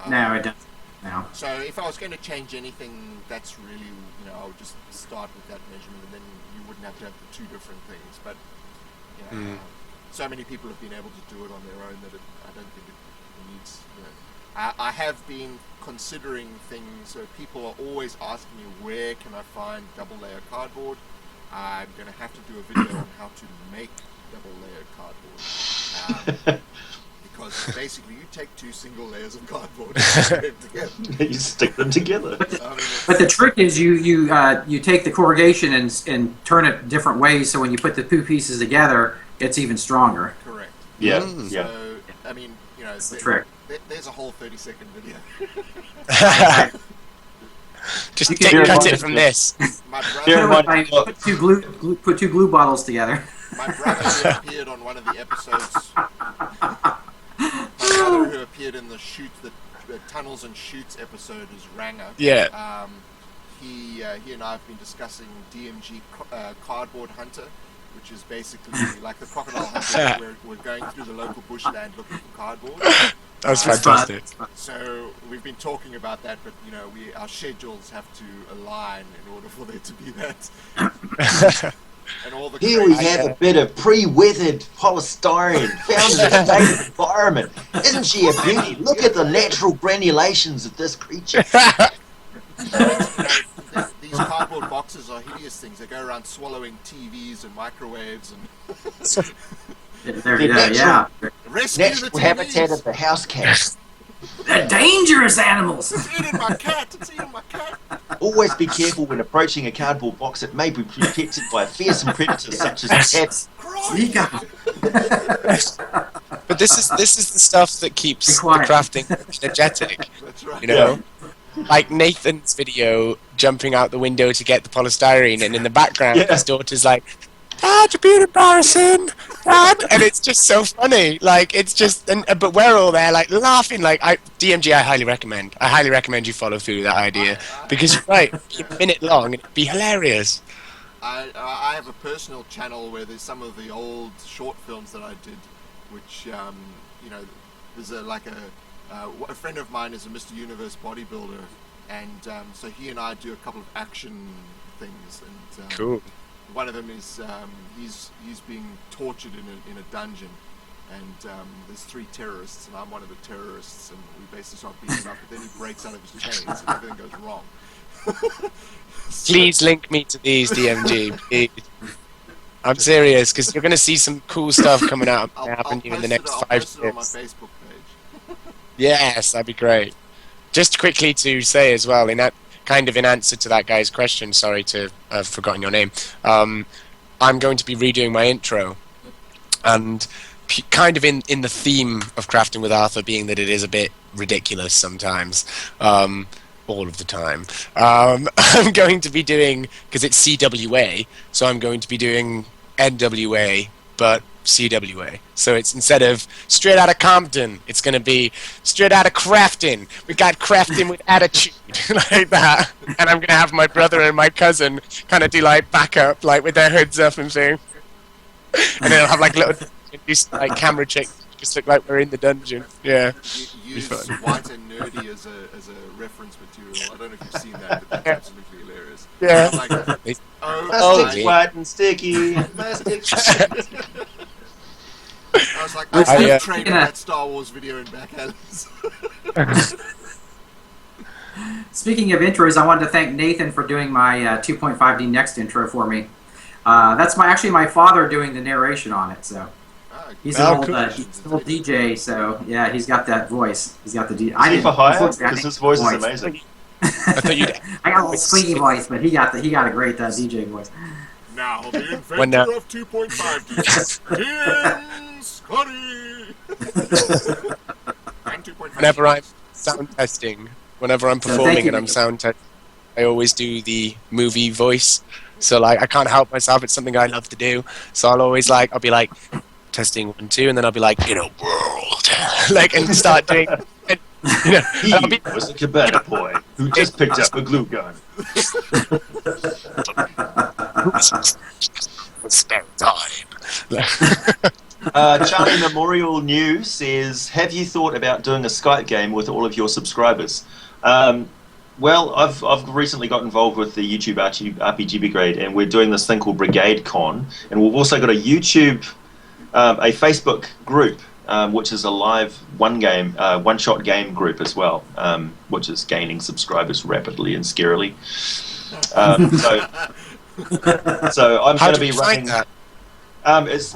Speaker 1: no, it doesn't. Yeah.
Speaker 2: So if I was going to change anything, that's really, I would just start with that measurement, and then you wouldn't have to have the two different things. But so many people have been able to do it on their own that I don't think it needs. I have been considering things. So people are always asking me, where can I find double layer cardboard? I'm going to have to do a video on how to make double layer cardboard. Because basically you take two single layers of cardboard and
Speaker 4: You stick them together.
Speaker 1: But the trick is you take the corrugation and turn it different ways, so when you put the two pieces together, it's even stronger.
Speaker 2: Correct.
Speaker 4: Yeah.
Speaker 2: So, I mean,
Speaker 1: That's the trick.
Speaker 2: There's a whole 30-second video.
Speaker 3: Just
Speaker 1: can
Speaker 3: cut it from this.
Speaker 2: My
Speaker 4: Bear in
Speaker 2: brother,
Speaker 4: mind-
Speaker 1: Put two glue bottles together.
Speaker 2: my brother who appeared on one of the episodes, my brother who appeared in the Tunnels and Shoots episode as Ranger.
Speaker 3: Yeah.
Speaker 2: He and I have been discussing DMG Cardboard Hunter, which is basically like the crocodile hunter. where we're going through the local bushland looking for cardboard.
Speaker 3: That's
Speaker 1: That's
Speaker 3: fantastic.
Speaker 1: fun.
Speaker 2: So we've been talking about that, but our schedules have to align in order for there to be that. And all the
Speaker 4: Here we
Speaker 2: crazy-
Speaker 4: have a bit of pre-weathered polystyrene found in a safe environment. Isn't she a beauty? Look at the natural granulations of this creature.
Speaker 2: These cardboard boxes are hideous things. They go around swallowing TVs and microwaves and
Speaker 1: There you go. Yeah.
Speaker 2: rescue the
Speaker 4: Natural
Speaker 2: TVs.
Speaker 4: habitat of the house cat.
Speaker 1: They're dangerous animals.
Speaker 2: It's eating my cat. It's eating my cat.
Speaker 4: Always be careful when approaching a cardboard box. It may be protected by fearsome predators such as cats.
Speaker 1: Sneak up.
Speaker 3: But this is the stuff that keeps
Speaker 1: Be
Speaker 3: the
Speaker 1: quiet.
Speaker 3: crafting energetic.
Speaker 2: That's right.
Speaker 3: You know, like Nathan's video jumping out the window to get the polystyrene, and in the background
Speaker 4: Yeah.
Speaker 3: his daughter's like, "Dad, you're being embarrassing, Dad," and it's just so funny. Like it's just, but we're all there like laughing. Like DMG, I highly recommend. I highly recommend you follow through that idea because you're right. It'd be a minute long and it'd be hilarious.
Speaker 2: I have a personal channel where there's some of the old short films that I did, which there's a friend of mine is a Mr. Universe bodybuilder, and so he and I do a couple of action things, and
Speaker 3: Cool.
Speaker 2: one of them is he's being tortured in a dungeon, and there's three terrorists, and I'm one of the terrorists, and we basically start beating him up, but then he breaks out of his chains, and everything goes wrong.
Speaker 3: Please link me to these, DMG. Please. I'm serious because you're going to see some cool stuff coming out
Speaker 2: I'll
Speaker 3: happen to you in the
Speaker 2: post it-
Speaker 3: next
Speaker 2: I'll
Speaker 3: 5
Speaker 2: post it on my
Speaker 3: years.
Speaker 2: Facebook page.
Speaker 3: Yes, that'd be great. Just quickly to say as well, in answer to that guy's question, sorry to have forgotten your name, I'm going to be redoing my intro, and kind of in the theme of Crafting with Arthur being that it is a bit ridiculous sometimes, all of the time, I'm going to be doing, because it's CWA, so I'm going to be doing NWA, but CWA. So it's instead of straight out of Compton, it's going to be straight out of Crafting. We got Crafting with attitude, like that. And I'm going to have my brother and my cousin kind of do like backup, like with their hoods up and thing. And then I'll have like little like camera check, just look like we're in the dungeon. Yeah.
Speaker 2: Use
Speaker 3: fun.
Speaker 2: White and Nerdy as a reference material. I don't know if you've seen that, but that's absolutely hilarious.
Speaker 3: Yeah.
Speaker 2: Like, oh,
Speaker 4: Plastic
Speaker 3: yeah.
Speaker 4: white and sticky. Plastic.
Speaker 2: I was like,
Speaker 1: I-
Speaker 2: I
Speaker 3: I-
Speaker 2: traded
Speaker 1: yeah.
Speaker 2: that Star Wars video in back alleys.
Speaker 1: Speaking of intros, I wanted to thank Nathan for doing my 2.5D Next intro for me. That's actually my father doing the narration on it. So he's an old, he's an old DJ. So yeah, he's got that voice. He's got the DJ.
Speaker 4: Is he for hire?
Speaker 1: Unfortunately, I
Speaker 4: Because
Speaker 1: didn't
Speaker 4: his voice is
Speaker 1: voice.
Speaker 4: amazing.
Speaker 3: I thought you'd.
Speaker 1: I got a little squeaky voice, but he got a great DJ voice.
Speaker 2: Now the inventor
Speaker 3: When,
Speaker 2: of 2.5D, Tim Scotty. And 2.5D.
Speaker 3: Whenever I'm sound testing, whenever I'm
Speaker 1: So thank
Speaker 3: performing
Speaker 1: you,
Speaker 3: and I'm
Speaker 1: Nathan.
Speaker 3: sound testing, I always do the movie voice. So like I can't help myself. It's something I love to do. So I'll be like testing 1, 2, and then I'll be like, in a world, like, and start doing. And,
Speaker 4: He
Speaker 3: I'll be,
Speaker 4: was a cabana boy who just picked up a glue gun.
Speaker 3: spare time.
Speaker 4: Charlie Memorial News says, have you thought about doing a Skype game with all of your subscribers? Um, well, I've recently got involved with the YouTube RPG Brigade, and we're doing this thing called Brigade Con, and we've also got a a Facebook group, which is a live one shot game group as well, which is gaining subscribers rapidly and scarily. So, so I'm
Speaker 3: How
Speaker 4: going to
Speaker 3: do
Speaker 4: be
Speaker 3: you find
Speaker 4: running.
Speaker 3: that?
Speaker 4: It's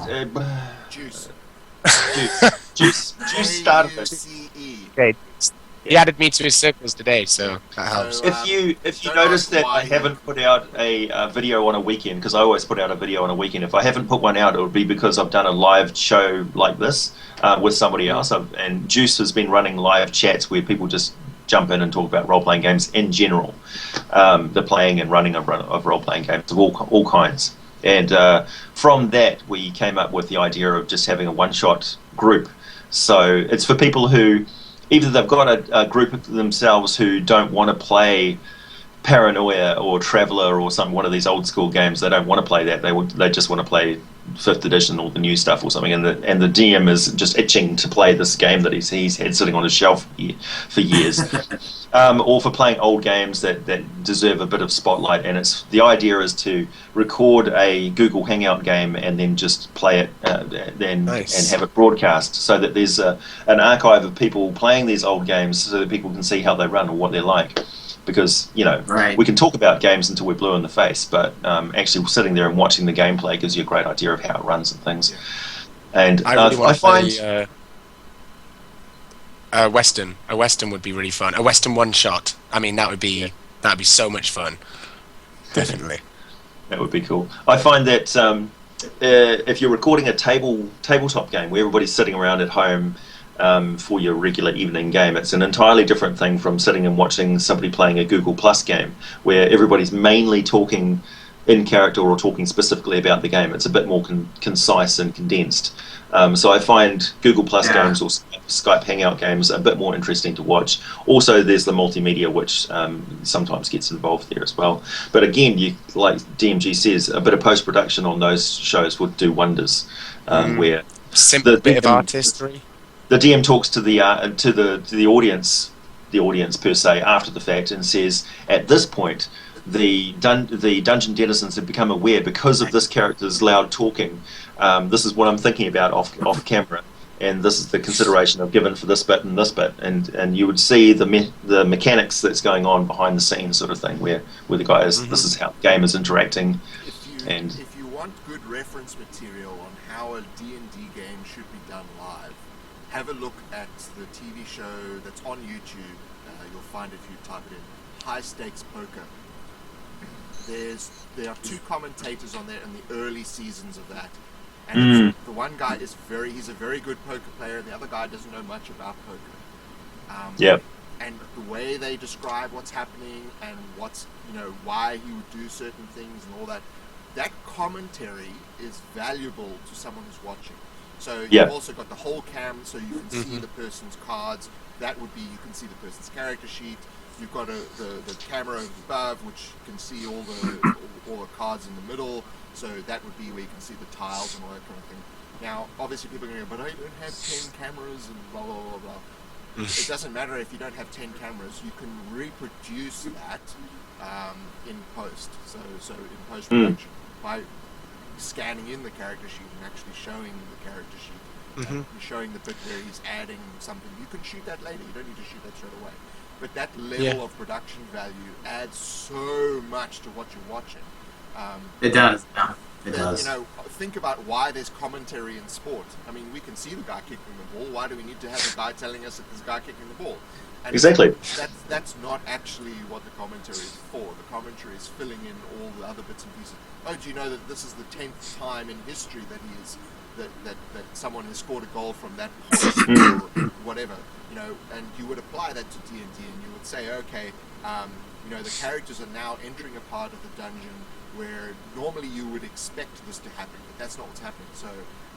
Speaker 2: Juice.
Speaker 4: Juice started it.
Speaker 2: Juice.
Speaker 3: Okay. He added me to his circles today, so that helps.
Speaker 2: So,
Speaker 4: If you
Speaker 2: don't
Speaker 4: notice
Speaker 2: ask
Speaker 4: that
Speaker 2: why
Speaker 4: I haven't put out a video on a weekend, because I always put out a video on a weekend. If I haven't put one out, it would be because I've done a live show like this with somebody else. And Juice has been running live chats where people just jump in and talk about role-playing games in general, the playing and running of role-playing games of all kinds. And from that, we came up with the idea of just having a one-shot group. So it's for people who either they've got a group of themselves who don't want to play Paranoia or Traveller or one of these old school games. They don't want to play that. They just want to play fifth edition or the new stuff or something. And the DM is just itching to play this game that he's had sitting on his shelf for years. Or for playing old games that deserve a bit of spotlight. And the idea is to record a Google Hangout game and then just play it and have it broadcast, so that there's an archive of people playing these old games, so that people can see how they run or what they're like. Because we can talk about games until we're blue in the face, but actually sitting there and watching the gameplay gives you a great idea of how it runs and things. Yeah. And
Speaker 3: I really want
Speaker 4: I
Speaker 3: to
Speaker 4: find
Speaker 3: play Western. A Western would be really fun. A Western one shot. I mean, that'd be so much fun. Definitely.
Speaker 4: That would be cool. I find that if you're recording a tabletop game where everybody's sitting around at home for your regular evening game, it's an entirely different thing from sitting and watching somebody playing a Google Plus game where everybody's mainly talking in character or talking specifically about the game. It's a bit more concise and condensed. So I find Google Plus games or Skype Hangout games a bit more interesting to watch. Also, there's the multimedia, which sometimes gets involved there as well. But again, like DMG says, a bit of post-production on those shows would do wonders. Where
Speaker 3: simple bit of artistry.
Speaker 4: The DM talks to the audience per se after the fact, and says, at this point, the dungeon denizens have become aware because of this character's loud talking. This is what I'm thinking about off camera, and this is the consideration I've given for this bit and this bit, and you would see the mechanics that's going on behind the scenes, sort of thing, where the guy is. This is how the game is interacting.
Speaker 2: If you want good reference material on how a D&D game should be done live, have a look at the TV show that's on YouTube. You'll find it if you type it in. High Stakes Poker. There are two commentators on there in the early seasons of that, and the one guy he's a very good poker player, and the other guy doesn't know much about poker. And the way they describe what's happening and why he would do certain things and all that commentary is valuable to someone who's watching. So you've also got the whole cam, so you can see the person's cards. That would be, you can see the person's character sheet. You've got the camera above, which can see all the cards in the middle. So that would be where you can see the tiles and all that kind of thing. Now, obviously, people are going to go, but I don't have 10 cameras and blah blah blah blah. It doesn't matter if you don't have 10 cameras. You can reproduce that in post. So in post production by scanning in the character sheet and actually showing the character sheet, and showing the bit where he's adding something. You can shoot that later. You don't need to shoot that straight away. But that level of production value adds so much to what you're watching.
Speaker 1: It does. Yeah, it does.
Speaker 2: Think about why there's commentary in sport. I mean, we can see the guy kicking the ball. Why do we need to have a guy telling us that there's a guy kicking the ball? And
Speaker 4: exactly.
Speaker 2: That's not actually what the commentary is for. The commentary is filling in all the other bits and pieces. Oh, do you know that this is the 10th time in history that that someone has scored a goal from that point or whatever? And you would apply that to D&D, and you would say, okay, the characters are now entering a part of the dungeon where normally you would expect this to happen, but that's not what's happening. So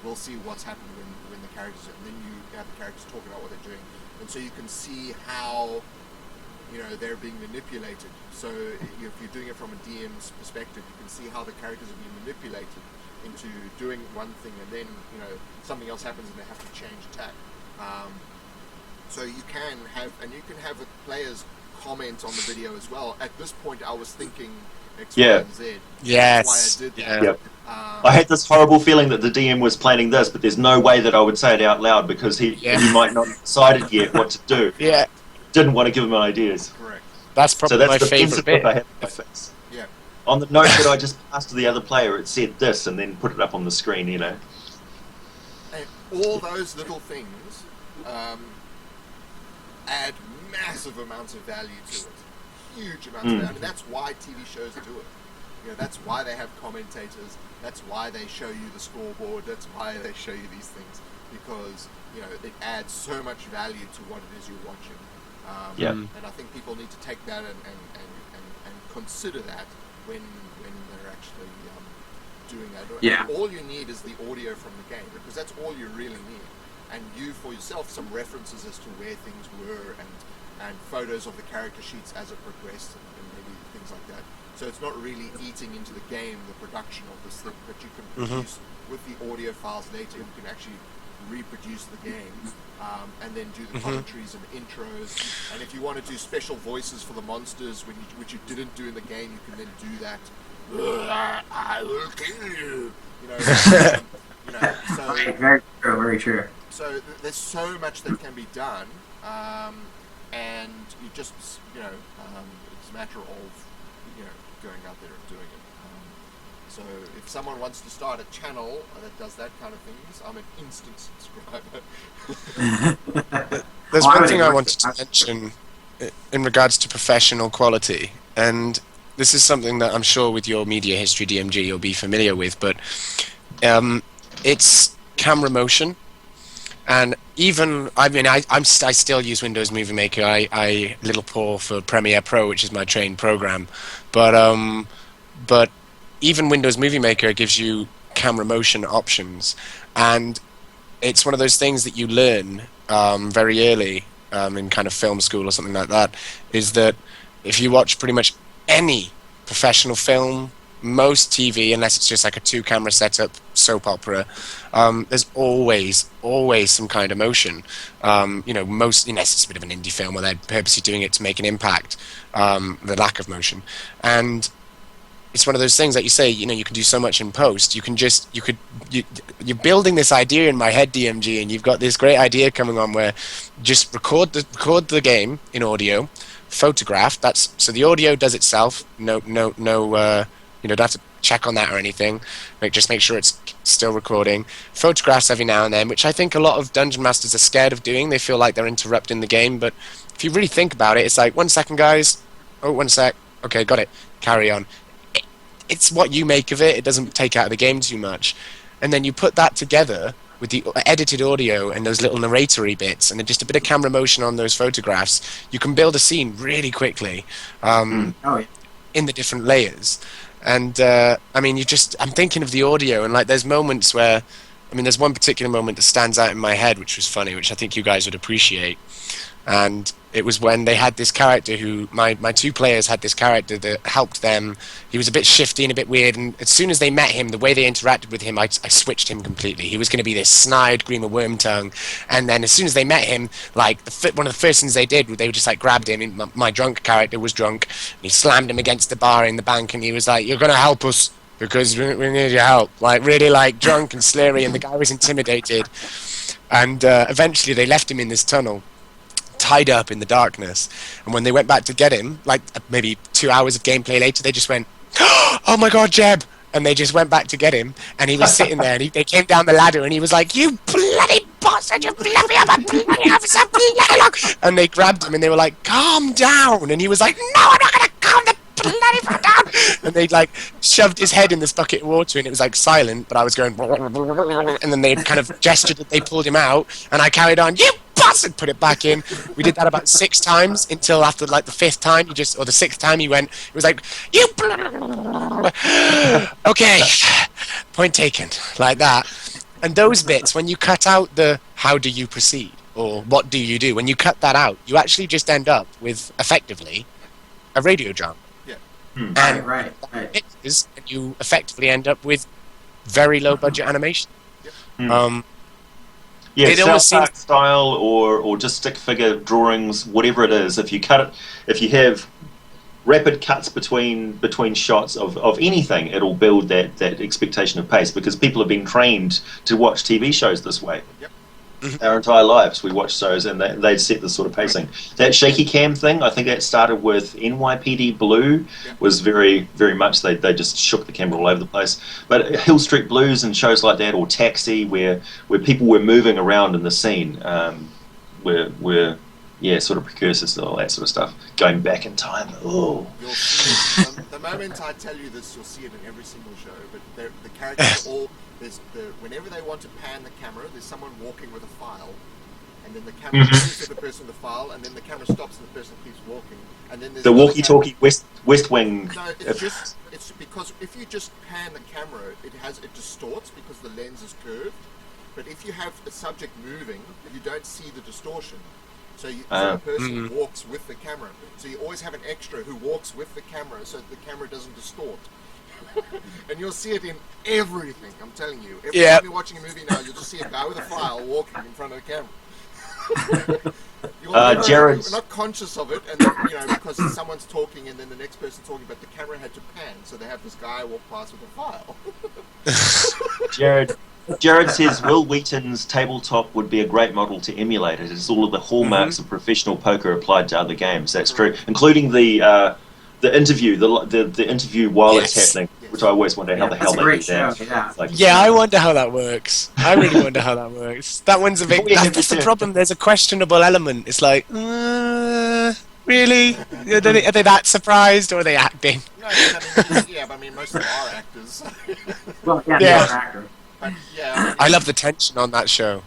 Speaker 2: we'll see what's happening when the characters are, and then you have the characters talk about what they're doing, and so you can see how they're being manipulated. So if you're doing it from a DM's perspective, you can see how the characters are being manipulated into doing one thing, and then something else happens and they have to change tack. So you can have the players comment on the video as well. At this point, I was thinking X,
Speaker 4: Yeah.
Speaker 2: Y, and Z.
Speaker 3: Yes.
Speaker 2: That's why I did
Speaker 3: Yeah.
Speaker 2: that.
Speaker 4: Yep. I had this horrible feeling that the DM was planning this, but there's no way that I would say it out loud because he might not have decided yet what to do.
Speaker 3: Yeah.
Speaker 4: Didn't want to give him ideas.
Speaker 2: Correct.
Speaker 3: That's
Speaker 4: So
Speaker 3: probably
Speaker 4: that's
Speaker 3: my
Speaker 4: the
Speaker 3: favorite
Speaker 4: defensive
Speaker 3: bit.
Speaker 4: look I had on my face.
Speaker 2: Yeah.
Speaker 4: On the note that I just passed to the other player, it said this, and then put it up on the screen, you know.
Speaker 2: And all those little things add massive amounts of value to it. Huge amounts of value. And that's why TV shows do it. You know, that's why they have commentators. That's why they show you the scoreboard. That's why they show you these things, because you know it adds so much value to what it is you're watching. And I think people need to take that and consider that when they're actually doing that.
Speaker 1: Yeah.
Speaker 2: All you need is the audio from the game, because that's all you really need. And you, for yourself, some references as to where things were, and photos of the character sheets as it progressed, and maybe things like that. So it's not really eating into the game, the production of this thing, but you can produce with the audio files later. You can actually reproduce the game, and then do the commentaries and intros. And if you want to do special voices for the monsters, which you didn't do in the game, you can then do that. I will kill you. You know. So
Speaker 1: Very true. Very true.
Speaker 2: so there's so much that can be done, and you just it's a matter of going out there and doing it. So if someone wants to start a channel that does that kind of things, I'm an instant subscriber.
Speaker 3: There's
Speaker 1: Well, I
Speaker 3: one
Speaker 1: would
Speaker 3: thing I
Speaker 1: agree.
Speaker 3: wanted to mention in regards to professional quality, and this is something that I'm sure with your media history, DMG, you'll be familiar with, but it's camera motion. And I still use Windows Movie Maker. I little poor for Premiere Pro, which is my trained program, but even Windows Movie Maker gives you camera motion options, and it's one of those things that you learn very early in kind of film school or something like that. Is that if you watch pretty much any professional film, most TV, unless it's just like a 2-camera setup soap opera, there's always some kind of motion. Unless it's a bit of an indie film where they're purposely doing it to make an impact, the lack of motion. And it's one of those things that you say, you can do so much in post. You're building this idea in my head, DMG, and you've got this great idea coming on where just record the game in audio, photograph. So the audio does itself. No. You don't have to check on that or anything. Just make sure it's still recording. Photographs every now and then, which I think a lot of Dungeon Masters are scared of doing. They feel like they're interrupting the game, but if you really think about it, it's like, 1 second, guys. Oh, 1 sec. Okay, got it. Carry on. It's what you make of it. It doesn't take out of the game too much. And then you put that together with the edited audio and those little narratory bits and then just a bit of camera motion on those photographs, you can build a scene really quickly in the different layers. And I'm thinking of the audio, and like there's moments where, there's one particular moment that stands out in my head, which was funny, which I think you guys would appreciate. And it was when they had this character who, my 2 players had this character that helped them. He was a bit shifty and a bit weird, and as soon as they met him, the way they interacted with him, I switched him completely. He was going to be this snide Grima Wormtongue, and then as soon as they met him, like one of the first things they did, they just like grabbed him, and my drunk character was drunk, and he slammed him against the bar in the bank, and he was like, "You're going to help us, because we need your help." Like, really like drunk and slurry, and the guy was intimidated. And eventually they left him in this tunnel, tied up in the darkness, and when they went back to get him, like maybe 2 hours of gameplay later, they just went, "Oh my god, Jeb!" And they just went back to get him, and he was sitting there, and they came down the ladder, and he was like, "You bloody bastard, you bloody officer, bloody long." And they grabbed him, and they were like, "Calm down," and he was like, "No, I'm not gonna calm the bloody fuck down." And they like shoved his head in this bucket of water, and it was like silent, but I was going, and then they kind of gestured that they pulled him out, and I carried on, "You bastard," put it back in. We did that about 6 times until after like the 5th time, or the 6th time, he was like, "You okay, point taken," like that. And those bits, when you cut out the "how do you proceed" or "what do you do," when you cut that out, you actually just end up with effectively a radio drama. And
Speaker 1: Right.
Speaker 3: and you effectively end up with very low budget animation.
Speaker 4: Yeah,
Speaker 3: It
Speaker 4: South
Speaker 3: almost seems
Speaker 4: Park style or just stick figure drawings, whatever it is. If you cut it, if you have rapid cuts between shots of anything, it'll build that expectation of pace because people have been trained to watch TV shows this way.
Speaker 2: Yep.
Speaker 4: Our entire lives, we watch shows and they'd set this sort of pacing. That shaky cam thing, I think that started with NYPD Blue, was very, very much, they just shook the camera all over the place. But Hill Street Blues and shows like that, or Taxi, where people were moving around in the scene, were sort of precursors to all that sort of stuff. Going back in time, oh.
Speaker 2: You'll see it. The moment I tell you this, you'll see it in every single show. But the characters all whenever they want to pan the camera, there's someone walking with a file, and then the camera moves to the person with the file, and then the camera stops and the person keeps walking, and then there's
Speaker 4: the walkie-talkie West Wing.
Speaker 2: No, it's because if you just pan the camera, it distorts because the lens is curved. But if you have a subject moving, you don't see the distortion. So a person walks with the camera. So you always have an extra who walks with the camera so that the camera doesn't distort. And you'll see it in everything, I'm telling you. Every time you're watching a movie now, you'll just see a guy with a file walking in front of the camera. You're not conscious of it, and then, because someone's talking and then the next person's talking, but the camera had to pan, so they have this guy walk past with a file.
Speaker 4: Jared says Will Wheaton's Tabletop would be a great model to emulate. It is all of the hallmarks of professional poker applied to other games. That's true, including the interview, the interview while it's happening, which I always wonder how the hell they do that.
Speaker 3: I wonder how that works. I really wonder how that works. That one's a bit. That's the problem. There's a questionable element. It's like, really? Are they that surprised, or are they acting?
Speaker 2: No, but I mean, most of them are actors.
Speaker 1: Well, they are actors.
Speaker 2: But,
Speaker 3: I love the tension on that show.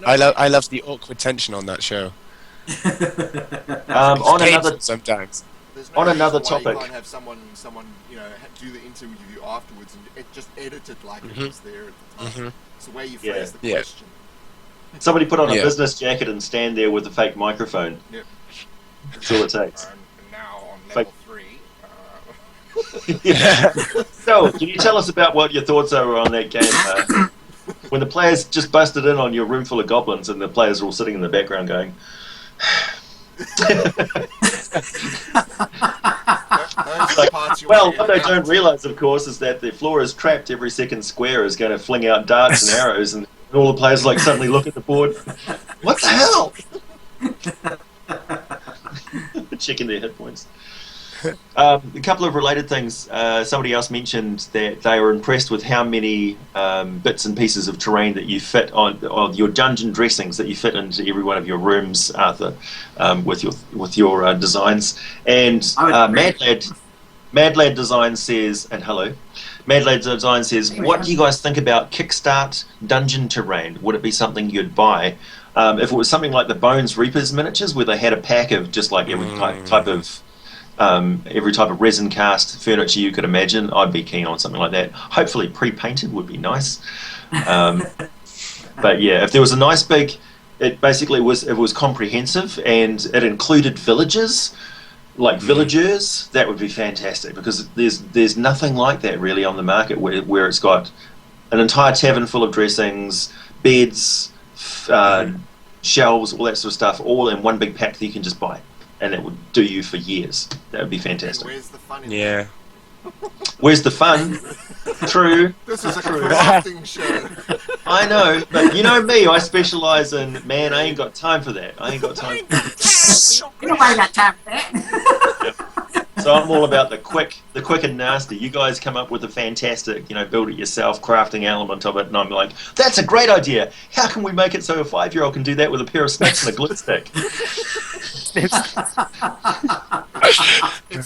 Speaker 3: I love the awkward tension on that show.
Speaker 4: On another
Speaker 3: sometimes.
Speaker 4: On another topic,
Speaker 2: you can't have someone do the interview afterwards and just edit it like it was there at the time. It's the way you phrase the question.
Speaker 4: Somebody put on a business jacket and stand there with a fake microphone. Yep. That's all it takes.
Speaker 2: And now on level 3.
Speaker 4: So, can you tell us about what your thoughts are on that game? When the players just busted in on your room full of goblins and the players are all sitting in the background going... what they don't realise, of course, is that the floor is trapped. Every second square is going to fling out darts and arrows, and all the players suddenly look at the board. What the hell? Checking their hit points. A couple of related things. Somebody else mentioned that they were impressed with how many bits and pieces of terrain that you fit on your dungeon dressings that you fit into every one of your rooms, Arthur, with your designs. And Mad Lad Design says, and hello, Mad Lad Design says, what do you guys think about Kickstart dungeon terrain? Would it be something you'd buy? If it was something like the Bones Reapers miniatures, where they had a pack of just like every type of resin cast furniture you could imagine, I'd be keen on something like that. Hopefully pre-painted would be nice. But yeah, if there was a nice big, it was comprehensive and it included villages, like villagers, that would be fantastic, because there's nothing like that really on the market where it's got an entire tavern full of dressings, beds, shelves, all that sort of stuff, all in one big pack that you can just buy. And it would do you for years. That would be fantastic.
Speaker 2: Where's the fun in that?
Speaker 4: Where's the fun? True.
Speaker 2: This is a crafting show.
Speaker 4: I know, but you know me, I specialise in, I ain't got time for that. I ain't got time.
Speaker 1: Nobody got time for that.
Speaker 4: So I'm all about the quick and nasty. You guys come up with a fantastic, build it yourself, crafting element of it, and I'm like, that's a great idea. How can we make it so a 5-year-old can do that with a pair of sticks and a glue stick?
Speaker 2: It's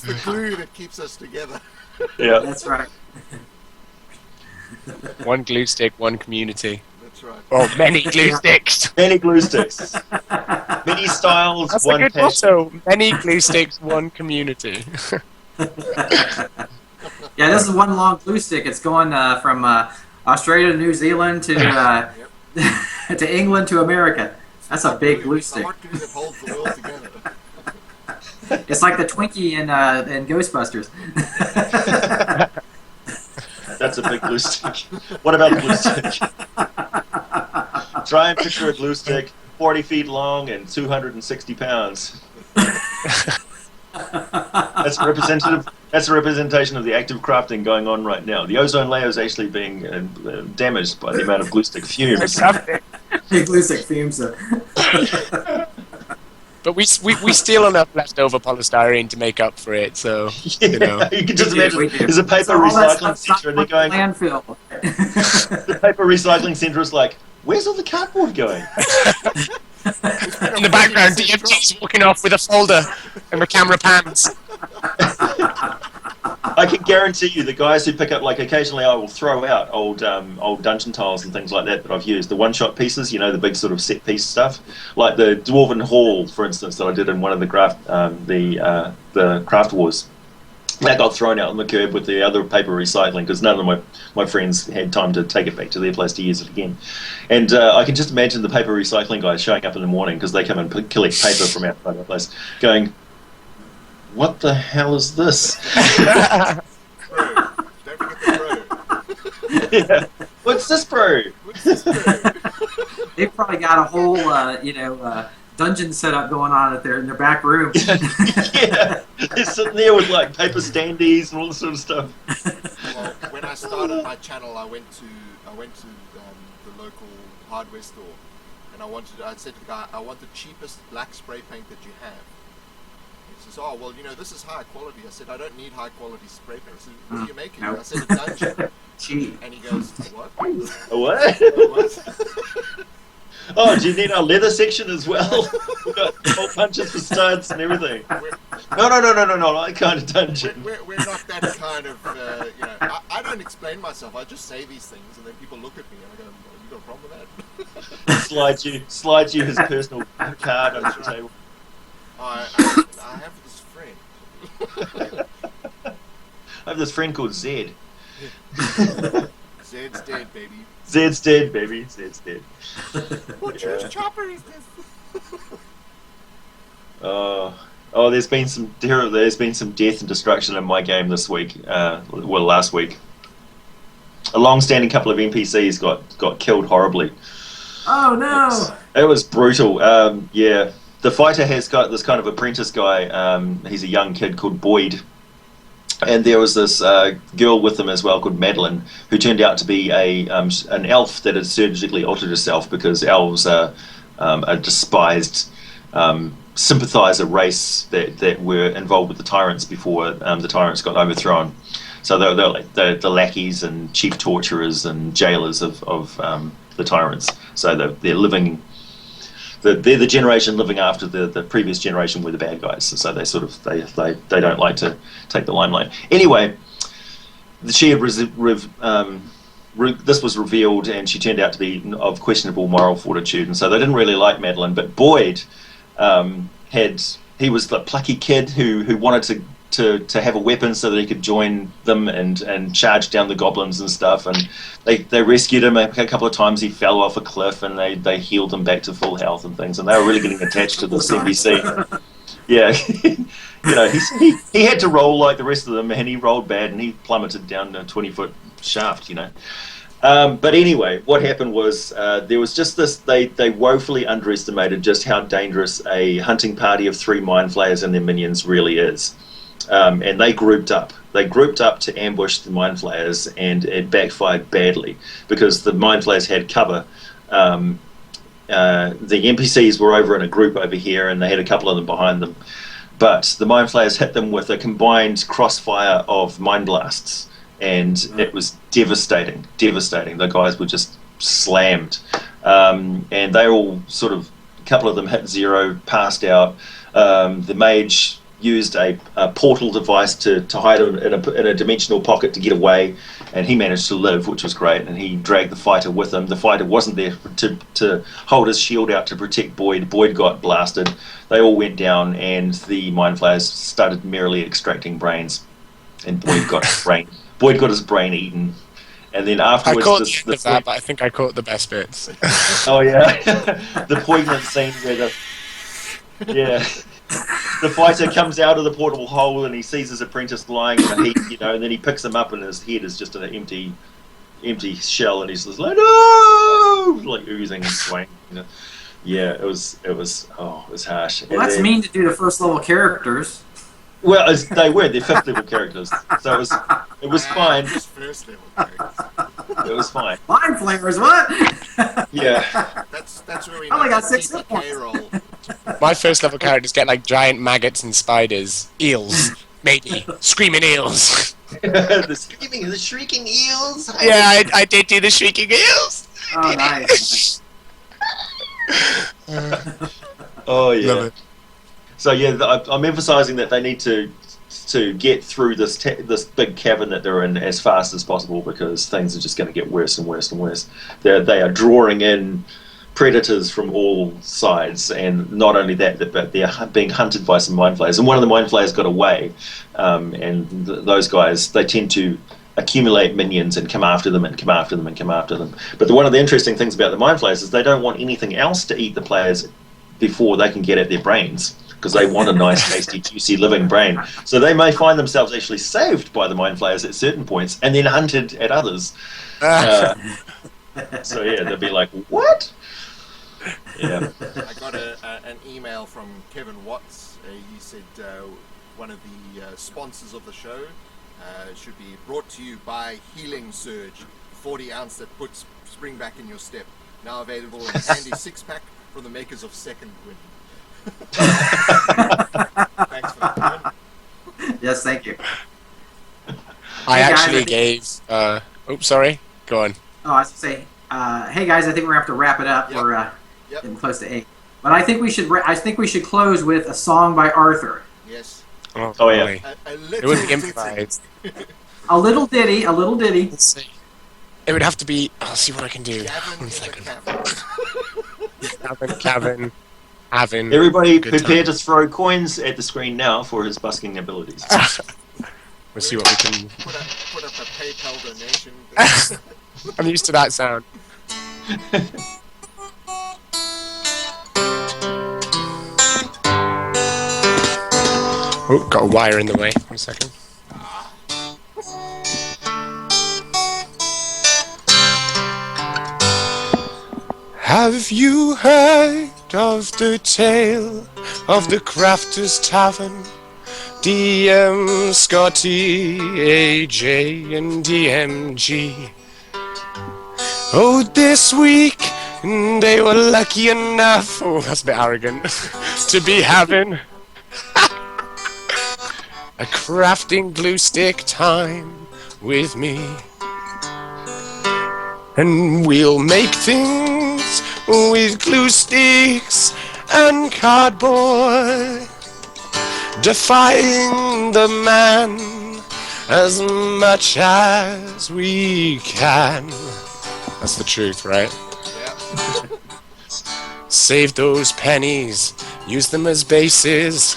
Speaker 2: the glue that keeps us together.
Speaker 4: Yeah,
Speaker 1: that's right.
Speaker 3: One glue stick, one community.
Speaker 2: That's right.
Speaker 3: Oh, many glue sticks.
Speaker 4: Many glue sticks. Many styles,
Speaker 3: That's
Speaker 4: one
Speaker 3: a good
Speaker 4: passion.
Speaker 3: motto. Many glue sticks, one community.
Speaker 1: Yeah, this is one long glue stick. It's going from Australia to New Zealand to to England to America. That's a big glue stick.
Speaker 2: Hot glue that holds the world together.
Speaker 1: It's like the Twinkie in Ghostbusters.
Speaker 4: That's a big glue stick. What about the glue stick? Try and picture a glue stick, 40 feet long and 260 pounds. That's a representation of the active crafting going on right now. The ozone layer is actually being damaged by the amount of glue stick fumes.
Speaker 1: Glue stick fumes.
Speaker 3: But we steal enough leftover polystyrene to make up for it, so you know.
Speaker 4: You can just imagine
Speaker 1: We do.
Speaker 4: there's a paper
Speaker 1: So all that
Speaker 4: recycling
Speaker 1: stuff's not
Speaker 4: centre and they're
Speaker 1: going
Speaker 4: going,
Speaker 1: to landfill.
Speaker 4: the paper recycling centre is like, where's all the cardboard going?
Speaker 3: In the background, DMT's walking off with a folder, and the camera pans.
Speaker 4: I can guarantee you the guys who pick up, like occasionally I will throw out old dungeon tiles and things like that I've used, the one-shot pieces, you know, the big sort of set-piece stuff, like the Dwarven Hall, for instance, that I did in one of the Craft Wars. That got thrown out on the curb with the other paper recycling because none of my friends had time to take it back to their place to use it again. And I can just imagine the paper recycling guys showing up in the morning because they come and collect paper from outside my place, going, "What the hell is this?"
Speaker 2: Don't forget the
Speaker 4: Yeah. What's this, bro?
Speaker 1: They've probably got a whole, dungeon setup going on in their back room.
Speaker 4: Yeah, they're sitting there with like paper standees and all this sort of stuff.
Speaker 2: Well, when I started my channel, I went to the local hardware store, and I said to the guy, I want the cheapest black spray paint that you have. He says, "Oh, well, this is high quality." I said, "I don't need high quality spray paint." I said, "What are you making?"
Speaker 1: No.
Speaker 2: I said, "A dungeon."
Speaker 1: Cheap.
Speaker 2: And he goes, "What?"
Speaker 4: A what?
Speaker 2: What?
Speaker 4: Oh, do you need our leather section as well? We've got hole punches for studs and everything. No, not that kind of dungeon.
Speaker 2: We're not that kind of, I don't explain myself. I just say these things, and then people look at me, and I go, "Well, you got a problem with that?"
Speaker 4: Slide you his personal card under the table.
Speaker 2: I have this friend.
Speaker 4: I have this friend called Zed.
Speaker 2: Zed's dead, baby.
Speaker 4: Zed's dead, baby. Zed's dead.
Speaker 2: What church chopper is this?
Speaker 4: Oh, there's been some death and destruction in my game this week. Last week. A long-standing couple of NPCs got killed horribly.
Speaker 1: Oh no!
Speaker 4: It was brutal. Yeah, the fighter has got this kind of apprentice guy. He's a young kid called Boyd. And there was this girl with him as well called Madeline, who turned out to be an elf that had surgically altered herself because elves are a despised sympathizer race that were involved with the tyrants before the tyrants got overthrown. So they're like the lackeys and chief torturers and jailers of the tyrants. So they're living. They're the generation living after the previous generation were the bad guys, so they sort of they don't like to take the limelight. Anyway, she had this was revealed, and she turned out to be of questionable moral fortitude, and so they didn't really like Madeline. But Boyd he was the plucky kid who wanted to have a weapon so that he could join them and charge down the goblins and stuff, and they rescued him a couple of times. He fell off a cliff and they healed him back to full health and things, and they were really getting attached to this NPC. Yeah. He had to roll like the rest of them, and he rolled bad and he plummeted down a 20-foot shaft, But anyway, what happened was there was just this. They woefully underestimated just how dangerous a hunting party of 3 mind flayers and their minions really is. And they grouped up. They grouped up to ambush the mind flayers, and it backfired badly because the mind flayers had cover. The NPCs were over in a group over here, and they had a couple of them behind them. But the mind flayers hit them with a combined crossfire of mind blasts, and it was devastating. Devastating. The guys were just slammed, and they all sort of. A couple of them hit 0, passed out. The mage used a portal device to hide in a dimensional pocket to get away, and he managed to live, which was great, and he dragged the fighter with him. The fighter wasn't there to hold his shield out to protect Boyd. Boyd got blasted. They all went down, and the mind flayers started merrily extracting brains, and Boyd got his brain eaten. And then afterwards,
Speaker 3: I caught the end of that, but I think I caught the best bits.
Speaker 4: Oh yeah, the poignant scene where the fighter comes out of the portable hole and he sees his apprentice lying in the heat, and then he picks him up and his head is just an empty shell, and he's just like, "No!" no, like oozing and swaying. Yeah, it was harsh.
Speaker 1: Well, that's mean to do the first level characters.
Speaker 4: Well, they're fifth level characters, so it was fine.
Speaker 2: Just first level characters.
Speaker 4: It was fine.
Speaker 1: Mind flamers, what?
Speaker 4: Yeah.
Speaker 2: That's where we
Speaker 1: I only
Speaker 2: know
Speaker 1: got 6 hit
Speaker 2: TPK
Speaker 1: points.
Speaker 2: roll.
Speaker 3: My first level characters get like giant maggots and spiders, eels, maybe screaming eels.
Speaker 4: The shrieking eels.
Speaker 3: Yeah, I did do the shrieking eels.
Speaker 1: Oh, nice.
Speaker 4: Oh yeah.
Speaker 3: Love it.
Speaker 4: So yeah, I'm emphasising that they need to get through this big cavern that they're in as fast as possible, because things are just going to get worse and worse and worse. They are drawing in predators from all sides, and not only that, but they are being hunted by some mind flayers. And one of the mind flayers got away, and those guys, they tend to accumulate minions and come after them and come after them and come after them. But one of the interesting things about the mind flayers is they don't want anything else to eat the players before they can get at their brains, because they want a nice, tasty, juicy, living brain. So they may find themselves actually saved by the mind flayers at certain points and then hunted at others. So yeah, they'll be like, what? Yeah.
Speaker 2: I got an email from Kevin Watts. He said one of the sponsors of the show should be brought to you by Healing Surge, 40 ounce that puts spring back in your step. Now available in a handy 6-pack from the makers of Second Wind. Thanks for that, man.
Speaker 1: Yes, thank you.
Speaker 3: I
Speaker 1: Hey, guys,
Speaker 3: actually
Speaker 1: I think-
Speaker 3: gave. Oops, sorry. Go on.
Speaker 1: Oh, I was going to say, hey guys, I think we're going to have to wrap it up.
Speaker 2: Yep.
Speaker 1: We're
Speaker 2: Yep.
Speaker 1: getting close to 8. But I think we should close with a song by Arthur.
Speaker 2: Yes.
Speaker 4: Oh, yeah.
Speaker 3: boy.
Speaker 2: A
Speaker 3: It
Speaker 2: little
Speaker 3: would be
Speaker 2: ditty.
Speaker 3: improvised.
Speaker 1: A little ditty.
Speaker 3: Let's see. It would have to be. I'll see what I can do.
Speaker 2: Gavin
Speaker 3: 1
Speaker 2: in the
Speaker 3: second.
Speaker 2: cavern.
Speaker 3: Kevin, Avin.
Speaker 4: Everybody
Speaker 3: Good
Speaker 4: prepare
Speaker 3: time.
Speaker 4: to throw coins at the screen now for his busking abilities.
Speaker 3: We'll see what we can.
Speaker 2: Put up a PayPal donation.
Speaker 3: I'm used to that sound. Oh, got a wire in the way. 1 second. Have you heard of the tale of the Crafter's Tavern? DM, Scotty, AJ, and DMG. Oh, this week they were lucky enough, oh, that's a bit arrogant, to be having a crafting glue stick time with me. And we'll make things with glue sticks and cardboard, defying the man as much as we can. That's the truth, right?
Speaker 2: Yeah.
Speaker 3: Save those pennies, use them as bases.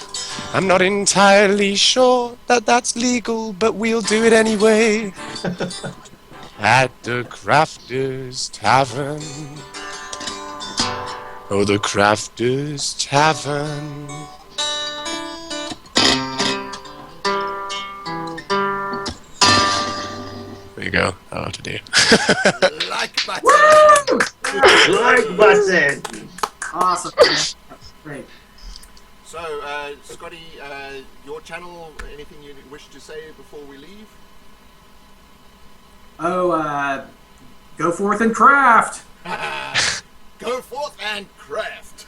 Speaker 3: I'm not entirely sure that that's legal, but we'll do it anyway. At the Crafter's Tavern. Oh, the Crafter's Tavern. There you go. I don't know what to do.
Speaker 2: Like button.
Speaker 1: Woo!
Speaker 4: Like button.
Speaker 1: Awesome. Great.
Speaker 2: So, Scotty, your channel, anything you wish to say before we leave?
Speaker 1: Oh, go forth and craft.
Speaker 2: Go forth and craft.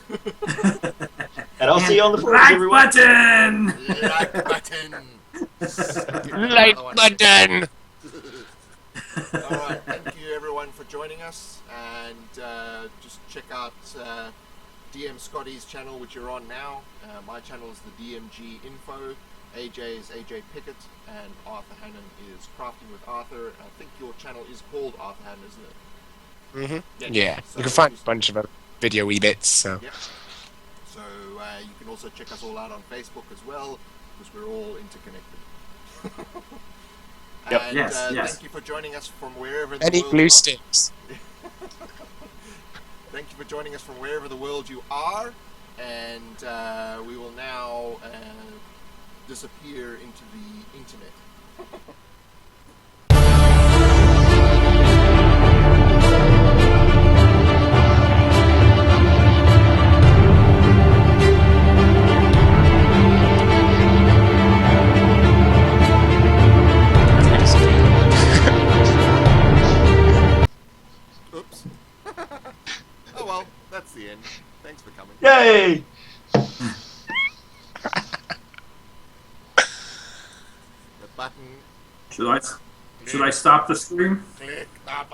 Speaker 4: And I'll see you on the forums,
Speaker 1: Like
Speaker 4: everyone.
Speaker 1: button.
Speaker 2: Like button.
Speaker 3: Like button!
Speaker 2: Alright, thank you everyone for joining us, and just check out DM Scotty's channel, which you're on now. My channel is the DMG Info, AJ is AJ Pickett, and Arthur Hannon is Crafting with Arthur. I think your channel is called Arthur Hannon, isn't it?
Speaker 3: Mm-hmm. Yeah,
Speaker 2: So
Speaker 3: you can find a bunch of other video wee bits, so.
Speaker 2: Yeah. So you can also check us all out on Facebook as well, because we're all interconnected.
Speaker 4: Yep.
Speaker 2: And
Speaker 1: Yes, yes.
Speaker 2: thank you for joining us from wherever the
Speaker 3: Any
Speaker 2: world
Speaker 3: glue
Speaker 2: you are.
Speaker 3: sticks?
Speaker 2: Thank you for joining us from wherever the world you are, and we will now disappear into the internet.
Speaker 4: Yay!
Speaker 2: The button.
Speaker 1: Should I stop the stream?
Speaker 2: Click the